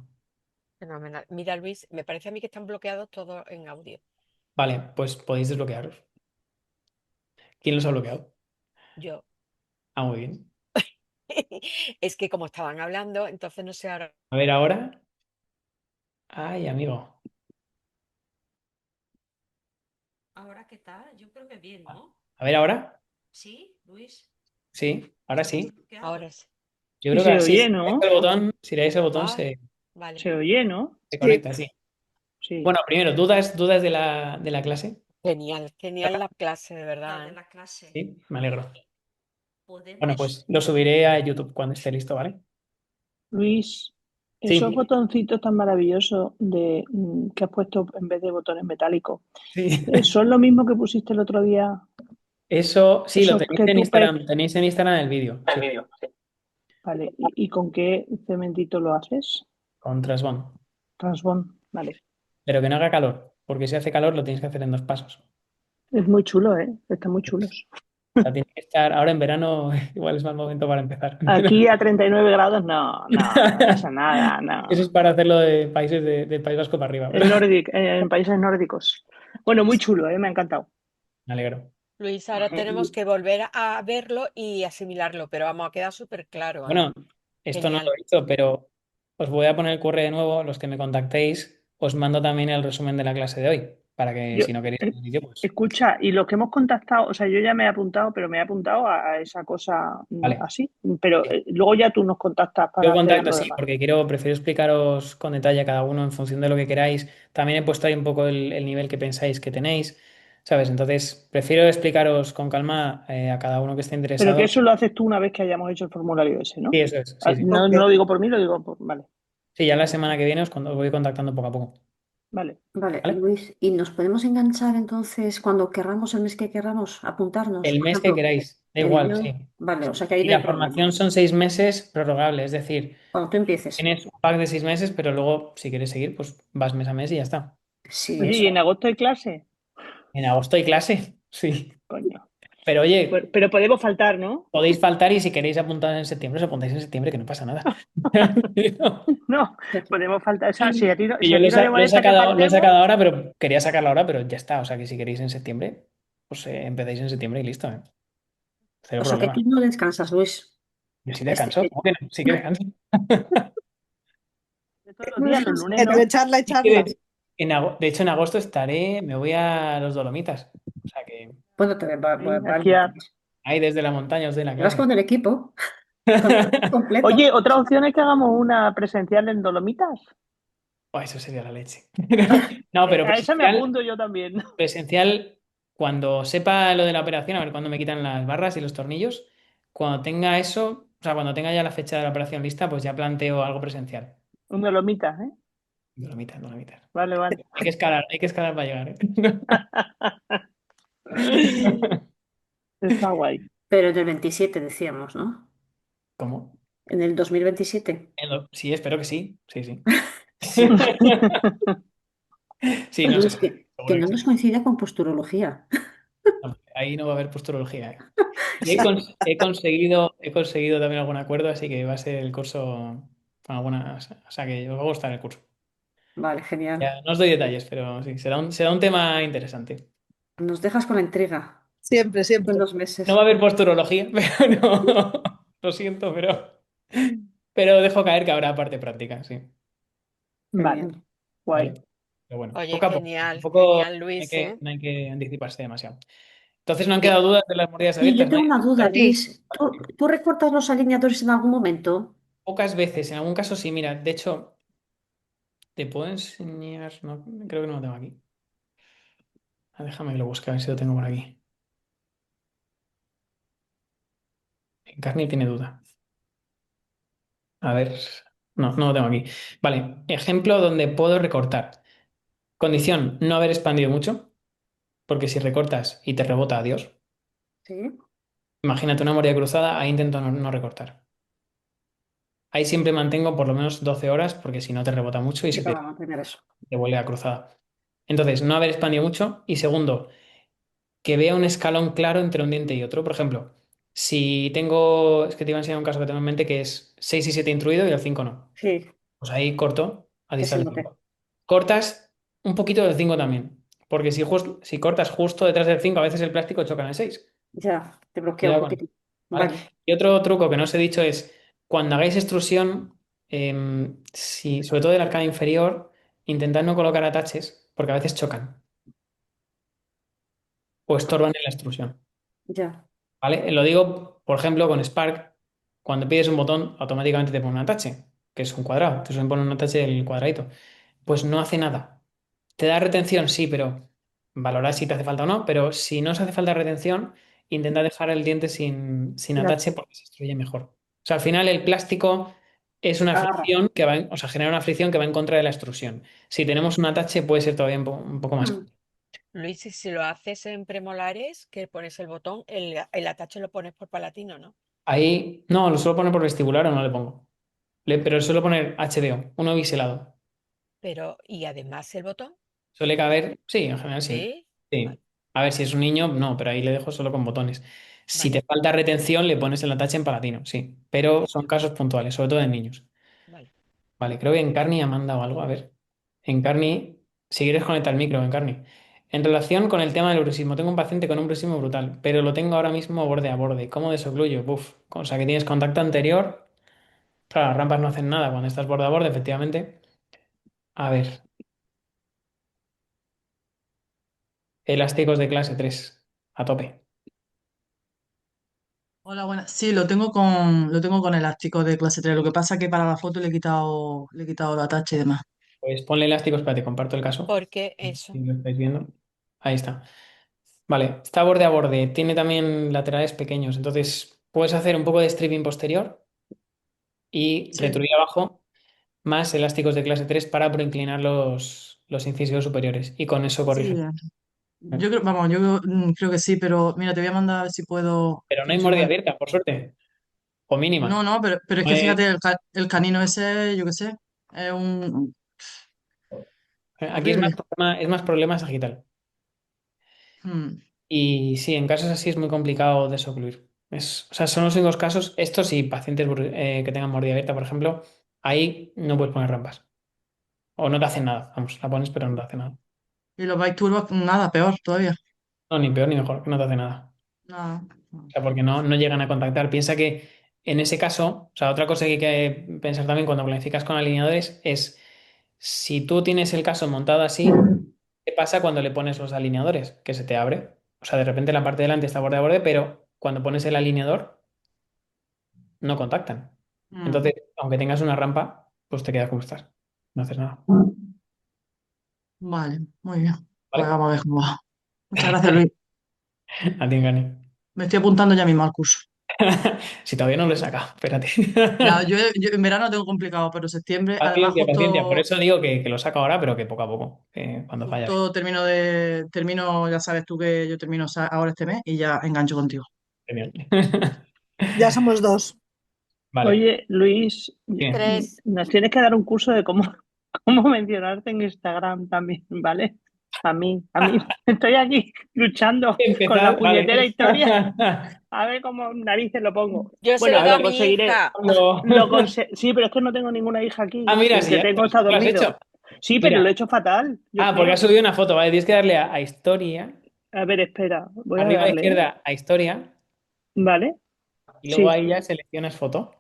Fenomenal. Mira, Luis, me parece a mí que están bloqueados todos en audio. Vale, pues podéis desbloquearos. ¿Quién los ha bloqueado? Yo. Ah, muy bien. Es que como estaban hablando, entonces no sé ahora. A ver ahora. Ay, amigo. ¿Ahora qué tal? Yo creo que bien, ¿no? A ver ahora. ¿Sí, Luis? Sí, ahora ¿Estás sí. bloqueado? Ahora sí. Yo Y creo que se ahora sí. oye, Si le dais ¿no? al botón, si le dais al botón Ah, se, vale. Se oye, ¿no? se Sí. conecta, sí. Sí. Bueno, primero, dudas de la clase. Genial, genial la clase, de verdad, De ¿eh? la clase. Sí, me alegro. Bueno, Podemos. pues lo subiré a YouTube cuando esté listo, ¿vale? Luis, esos Sí, botoncitos tan maravillosos que has puesto en vez de botones metálicos, sí. ¿son lo mismo que pusiste el otro día? Eso sí, lo Eso tenéis que en tú pe... Instagram. Tenéis en Instagram el vídeo. Sí, Vale, ¿y con qué cementito lo haces? con Trasbón. Transbón, vale. Pero que no haga calor, porque si hace calor lo tienes que hacer en 2 pasos. Es muy chulo, ¿eh? Están muy chulos. O sea, tiene que estar ahora en verano, igual es mal momento para empezar. Aquí a 39 grados, no, no, no pasa nada, Eso es no. para hacerlo de países del País Vasco para arriba, pero En países nórdicos. Bueno, muy chulo, me ha encantado. me alegro. Luis, ahora tenemos Y que volver a verlo y asimilarlo, pero vamos, ha quedado súper claro, ¿eh? Bueno, esto no lo Genial. he hecho, pero os voy a poner el correo de nuevo, los que me contactéis, os mando también el resumen de la clase de hoy, para que yo, si no queréis eh, el vídeo, pues escucha, y los que hemos contactado, o sea, yo ya me he apuntado, pero me he apuntado a esa cosa vale. así, pero luego ya tú nos contactas Yo para hacer contacto, lo sí, demás. porque prefiero explicaros con detalle a cada uno en función de lo que queráis. También he puesto ahí un poco el nivel que pensáis que tenéis, ¿sabes? Entonces, prefiero explicaros con calma a cada uno que esté Pero que interesado. eso lo haces tú una vez que hayamos hecho el formulario ese, Sí, ¿no? eso es, sí, sí. No, Ok, no lo digo por mí, lo digo por... Vale, Sí, ya la semana que viene os voy contactando poco a poco, vale. vale, ¿vale? Luis, ¿y nos podemos enganchar entonces cuando querramos, el mes que querramos, apuntarnos? El Por mes que ejemplo, queráis, da el igual, yo, sí. vale, o sea que ahí Y no hay la problema. formación son 6 meses prorrogables, es decir, Cuando tú empieces. tienes un pack de 6 meses, pero luego, si quieres seguir, pues vas mes a mes y ya está. Sí, Oye, eso. ¿y en agosto hay clase? En agosto hay clase, sí. Coño. Pero oye, Pero podemos faltar, ¿no? podéis faltar y si queréis apuntar en septiembre, os apuntáis en septiembre, que no pasa nada. No, podemos faltar. O sea, Y si yo a ti no te lo he molesta que sacado, lo he faltemos, sacado ahora, pero quería sacarlo ahora, pero ya está. O sea que si queréis en septiembre, pues empezáis en septiembre y listo, ¿eh? Cero O sea que problema. tú no descansas, Luis. Yo sí Este, descanso, ¿cómo que no? Sí que descanso. de todos los días, los lunes Entre no. charla y Sí que charla. de hecho, en agosto me voy a los Dolomitas. O sea que bueno, Sí, vale, ahí desde la montaña os doy la te vas clase. con el equipo, con el equipo completo. Oye, otra opción es que hagamos una presencial en Dolomitas. Oh, eso sería la leche. No, pero A esa me apunto yo también. presencial, cuando sepa lo de la operación, a ver cuándo me quitan las barras y los tornillos, cuando tenga eso, o sea, cuando tenga ya la fecha de la operación lista, pues ya planteo algo presencial. Un Dolomitas, ¿eh? Dolomitas, Dolomitas. Vale, vale. Hay que escalar para llegar, ¿eh? Está guay. Pero en el 27 decíamos, ¿no? ¿Cómo? En el 2027. Sí, espero que sí. Sí, sí. Sí. Sí, Pues no sé. Luis, que Seguro que no sí. nos coincida con posturología. No, ahí no va a haber posturología, ¿eh? Y he conseguido también algún acuerdo, así que va a ser el curso con algunas. O sea que os va a gustar el curso. Vale, Ya, genial. no os doy detalles, pero sí, será un tema interesante. Nos dejas con la intriga Siempre, en siempre. No va a2 meses. haber posturología, pero no. Lo siento, pero dejo caer que habrá parte práctica, sí. Vale, Genial. guay. ¿Vale? Pero bueno, Oye, poco a poco. genial, Tampoco genial, no hay Luis, que, ¿eh? no hay que anticiparse demasiado. Entonces, ¿no han Sí, quedado dudas de las mordidas Sí, yo abiertas? tengo una duda, sí. Luis. ¿Tú recortas los alineadores en algún momento? Pocas veces, en algún caso sí, mira, de hecho, te puedo enseñar, no, creo que no lo tengo aquí. Déjame que lo busque, a ver si lo tengo por aquí. Encarni tiene duda. A ver, no, no lo tengo aquí. Vale, ejemplo donde puedo recortar. Condición, no haber expandido mucho, porque si recortas y te rebota, adiós. Sí. Imagínate una mordida cruzada, ahí intento no recortar. Ahí siempre mantengo por lo menos 12 horas, porque si no te rebota mucho y Sí, se para mantener eso. te vuelve a cruzada. Entonces, no haber expandido mucho. Y segundo, que vea un escalón claro entre un diente y otro. Por ejemplo, si tengo, es que te iba a enseñar un caso que tengo en mente que es 6 y 7 intruido y el 5 no. Sí, Pues ahí corto a que se distancia del note. 5. Cortas un poquito del 5 también, porque si cortas justo detrás del 5 a veces el plástico choca en el 6. Ya, te bloquea un Cuidado con eso, poquito. ¿vale? Vale. Y otro truco que no os he dicho es, cuando hagáis extrusión, sobre todo del arcada inferior, intentad no colocar ataches, porque a veces chocan o estorban en la extrusión. Ya. ¿Vale? Lo digo, por ejemplo, con Spark, cuando pides un botón, automáticamente te pone un atache, que es un cuadrado, te suelen poner un atache del cuadradito. Pues no hace nada. ¿Te da retención? Sí, pero valora si te hace falta o no, pero si no os hace falta retención, intenta dejar el diente sin Ya. atache porque se destruye mejor. O sea, al final el plástico es una Agarra. fricción o sea, genera una fricción que va en contra de la extrusión. Si tenemos un atache puede ser todavía un poco más. Mm. Luis, y si lo haces en premolares, que pones el botón, el atache lo pones por palatino, ¿no? Ahí, no, lo suelo poner por vestibular o no le pongo. Pero suelo poner HDO, uno biselado. Pero, y además el botón, Suele caber, sí, en general sí. sí. Vale. Sí. A ver, si es un niño, no, pero ahí le dejo solo con botones. Si Vale, te falta retención, le pones el atache en palatino, sí. Pero son casos puntuales, sobre todo en niños. vale. Vale, creo que Encarni ha mandado algo. A ver. Encarni, si quieres conectar el micro, Encarni. En relación con el tema del bruxismo, tengo un paciente con un bruxismo brutal, pero lo tengo ahora mismo borde a borde. ¿Cómo desocluyo? Buf, o sea que tienes contacto anterior. Claro, las rampas no hacen nada cuando estás borde a borde, efectivamente. A ver, elásticos de clase 3 a tope. Hola, buenas. Sí, lo tengo con elástico de clase 3. Lo que pasa es que para la foto le he quitado el atache y demás. Pues ponle elásticos, espérate, comparto el caso. Porque eso. Si lo estáis viendo. Ahí está. Vale, está borde a borde. Tiene también laterales pequeños. Entonces, puedes hacer un poco de stripping posterior y Sí, retruir abajo, más elásticos de clase 3 para proinclinar los incisivos superiores. Y con eso sí. corrige. Yo creo, vamos, creo que sí, pero mira, te voy a mandar a ver si puedo. Pero no Si hay lo sigo mordida en- abierta, por suerte. O No, mínima. no, pero es No que es- fíjate, el canino ese, yo qué sé, es un Aquí horrible. es más problema sagital. Mm, Y sí, en casos así es muy complicado desocluir. O sea, son los únicos casos, estos sí, pacientes que tengan mordida abierta, por ejemplo, ahí no puedes poner rampas. O no te hacen nada. Vamos, la pones, pero no te hace nada. Y los bike turbos, nada, peor todavía. No, ni peor ni mejor, que no te hace nada. Nada. O sea, porque no llegan a contactar. Piensa que en ese caso, o sea, otra cosa que hay que pensar también cuando planificas con alineadores es si tú tienes el caso montado así, ¿qué pasa cuando le pones los alineadores? Que se te abre. O sea, de repente la parte de delante está borde a borde, pero cuando pones el alineador no contactan. Mm, Entonces, aunque tengas una rampa, pues te quedas como estás. No haces nada. vale, muy bien. Pues ¿Vale? vamos a ver cómo va. Muchas gracias, Luis. A ti, Gani. Me estoy apuntando ya mismo al curso. Si todavía no lo he sacado, espérate. Ya, yo en verano tengo complicado, pero septiembre, además Paciencia, paciencia. Por justo, eso digo que lo saco ahora, pero que poco a poco, cuando falla bien. justo termino, ya sabes tú que yo termino ahora este mes y ya engancho contigo. Genial. Ya somos dos. Vale. Oye, Luis, Bien. 3. nos tienes que dar un curso de cómo, cómo mencionarte en Instagram también, ¿vale? A mí, estoy aquí luchando con la Empezar, puñetera vale. historia, a ver cómo narices lo pongo. Yo se Bueno, lo A doy a lo ver, mi conseguiré. hija. Sí, pero es que no tengo ninguna hija aquí y mira, el sí, que tengo está lo has dormido. hecho. Sí, pero lo he Mira. hecho fatal, yo Porque has creo. subido una foto, ¿vale? Tienes que darle a historia, A ver, espera, voy a arriba a la darle, ¿eh? izquierda a historia, ¿Vale? y luego Sí. ahí ya seleccionas foto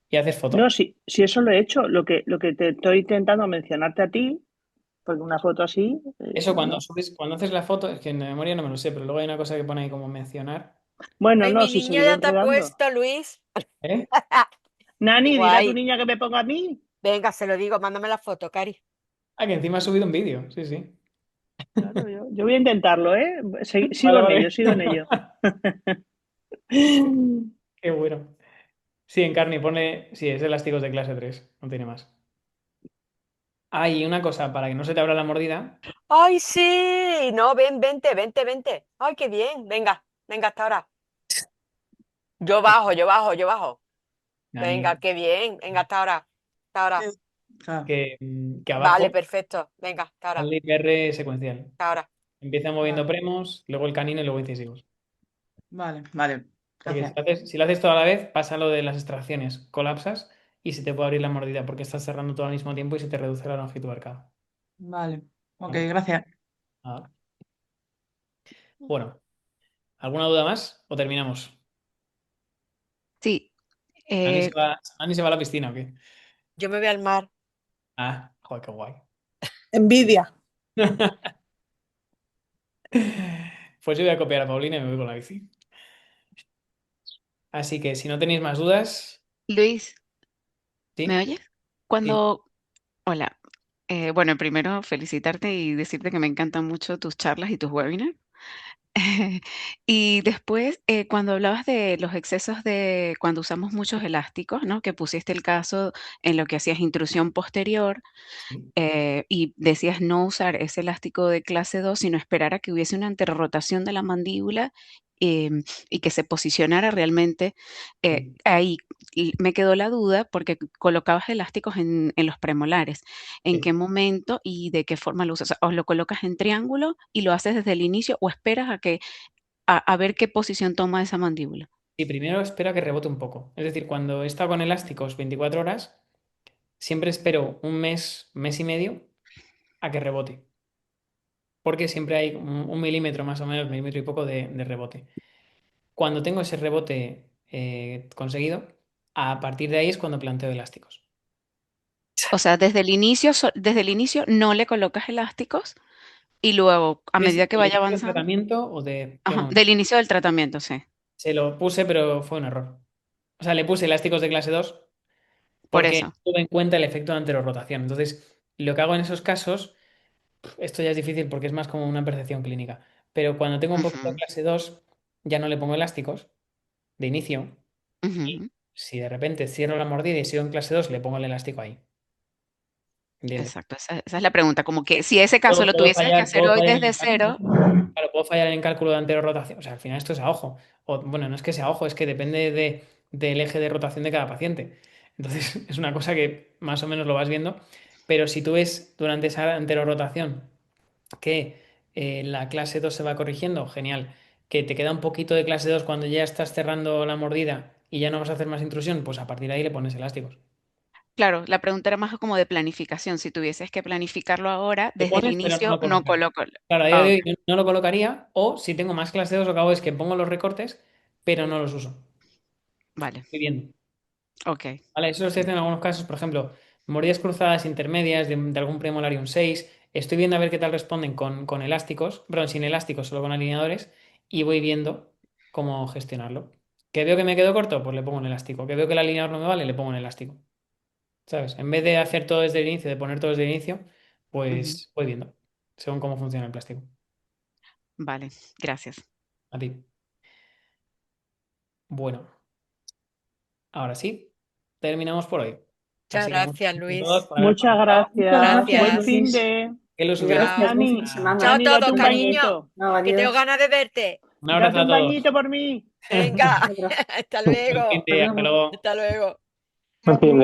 y haces No, foto. sí, eso lo he hecho. Lo que te estoy intentando mencionarte a ti, porque una foto así, Eso cuando no. subes, cuando haces la foto, es que en memoria no me lo sé, pero luego hay una cosa que pone ahí como mencionar. Bueno, Ay, no, mi sí, niña seguiré ya te ha enredando. puesto, Luis. ¿Eh? Qué Nani, dile a tu guay. niña que me ponga a mí. Venga, se lo digo, mándame la foto, Cari. Que encima has subido un vídeo. Sí, sí. Claro, yo voy a intentarlo, ¿eh? Sigo Vale, en ello, vale. sigo en ello. Qué bueno. Sí, en carne pone. Sí, es elásticos de clase 3. No tiene más. Hay una cosa para que no se te abra la mordida. Ay, sí. No, ven, vente, vente, vente. Ay, qué bien. Venga, venga, hasta ahora. Yo bajo, yo bajo, yo bajo. Venga, Nani, qué bien. Venga, hasta ahora. Hasta ahora. Claro. que Vale, abajo, perfecto. Venga, hasta ahora. hazle IPR secuencial. Hasta ahora. Empieza moviendo Vale, premos, luego el canino y luego incisivos. vale, vale. Porque Gracias. si lo haces todo a la vez, pasa lo de las extracciones. Colapsas y se te puede abrir la mordida porque estás cerrando todo al mismo tiempo y se te reduce la longitud arcada. Vale. Ok, ¿Vale? gracias. Nada. Bueno, ¿alguna duda más o terminamos? Sí, eh, ¿Ani se va a la piscina o qué? Yo me voy al mar. Ah, joder, qué guay. Envidia. Pues yo voy a copiar a Paulina y me voy con la bici. Así que si no tenéis más dudas, Luis, ¿me sí, oyes? sí, Cuando, hola, bueno, primero felicitarte y decirte que me encantan mucho tus charlas y tus webinars. Y después, cuando hablabas de los excesos de cuando usamos muchos elásticos, ¿no? Que pusiste el caso en lo que hacías intrusión posterior, sí, y decías no usar ese elástico de clase 2 sino esperar a que hubiese una anterrotación de la mandíbula, y que se posicionara realmente sí, ahí. Y me quedó la duda porque colocabas elásticos en los premolares. ¿En sí. qué momento y de qué forma lo usas? O sea, ¿o lo colocas en triángulo y lo haces desde el inicio o esperas a que a ver qué posición toma esa mandíbula. Y primero espero a que rebote un poco. Es decir, cuando he estado con elásticos 24 horas, siempre espero un mes, mes y medio a que rebote. Porque siempre hay un milímetro más o menos, milímetro y poco de rebote. Cuando tengo ese rebote conseguido, a partir de ahí es cuando planteo elásticos. O sea, desde el inicio no le colocas elásticos y luego, a medida que ¿El vaya inicio del avanzando, tratamiento o de qué ajá, momento? del inicio del tratamiento, sí. Se lo puse, pero fue un error. O sea, le puse elásticos de clase 2 Por porque eso. no tuve en cuenta el efecto de anterorrotación. Entonces, lo que hago en esos casos, esto ya es difícil porque es más como una percepción clínica. Pero cuando tengo un poquito de Ujú, clase 2 ya no le pongo elásticos de inicio. Y ujú. si de repente cierro la mordida y sigo en clase 2 le pongo el elástico ahí. ¿Entiendes? Exacto, esa es la pregunta. Como que si ese caso lo tuvieses que hacer Puedo hoy fallar en desde el cálculo. cero, Claro, puedo fallar en el cálculo de anterorrotación. O sea, al final esto es a ojo. O, bueno, no es que sea a ojo, es que depende del eje de rotación de cada paciente. Entonces, es una cosa que más o menos lo vas viendo. Pero si tú ves durante esa anterorrotación que la clase 2 se va corrigiendo, genial. Que te queda un poquito de clase 2 cuando ya estás cerrando la mordida y ya no vas a hacer más intrusión, pues a partir de ahí le pones elásticos. claro, la pregunta era más como de planificación. Si tuvieses que planificarlo ahora, Lo desde el pones, pero no inicio lo no colocas. coloco. Claro, a día Ah, de ok, hoy no lo colocaría, o si tengo más clase 2 lo que hago es que pongo los recortes, pero no los uso. vale, Estoy viendo. ok. ¿Vale? Eso se hace en algunos casos, por ejemplo, mordidas cruzadas intermedias de algún premolarium 6. Estoy viendo a ver qué tal responden con elásticos, perdón, sin elásticos, solo con alineadores, y voy viendo cómo gestionarlo. ¿Que veo que me quedo corto? Pues le pongo un elástico. ¿Que veo que el alineador no me vale? Le pongo un elástico. ¿Sabes? En vez de hacer todo desde el inicio, de poner todo desde el inicio, Ujú, pues voy viendo según cómo funciona el plástico. vale, gracias. A ti. Bueno, ahora sí, terminamos por hoy. Muchas Así que muchas gracias, gracias a todos Luis. por haber Muchas participado. Muchas gracias. gracias, Buen Gracias. fin Luis. de... Que lo subiré Gracias, buen fin de Dani, semana. Chao a Dani, todos, date un cariño. bañito. No, Que tengo adiós. ganas de verte. Un abrazo Date a un todos. bañito por mí. Venga, Otro. hasta Buen fin luego. de, hasta luego. Hasta luego. Buen fin de.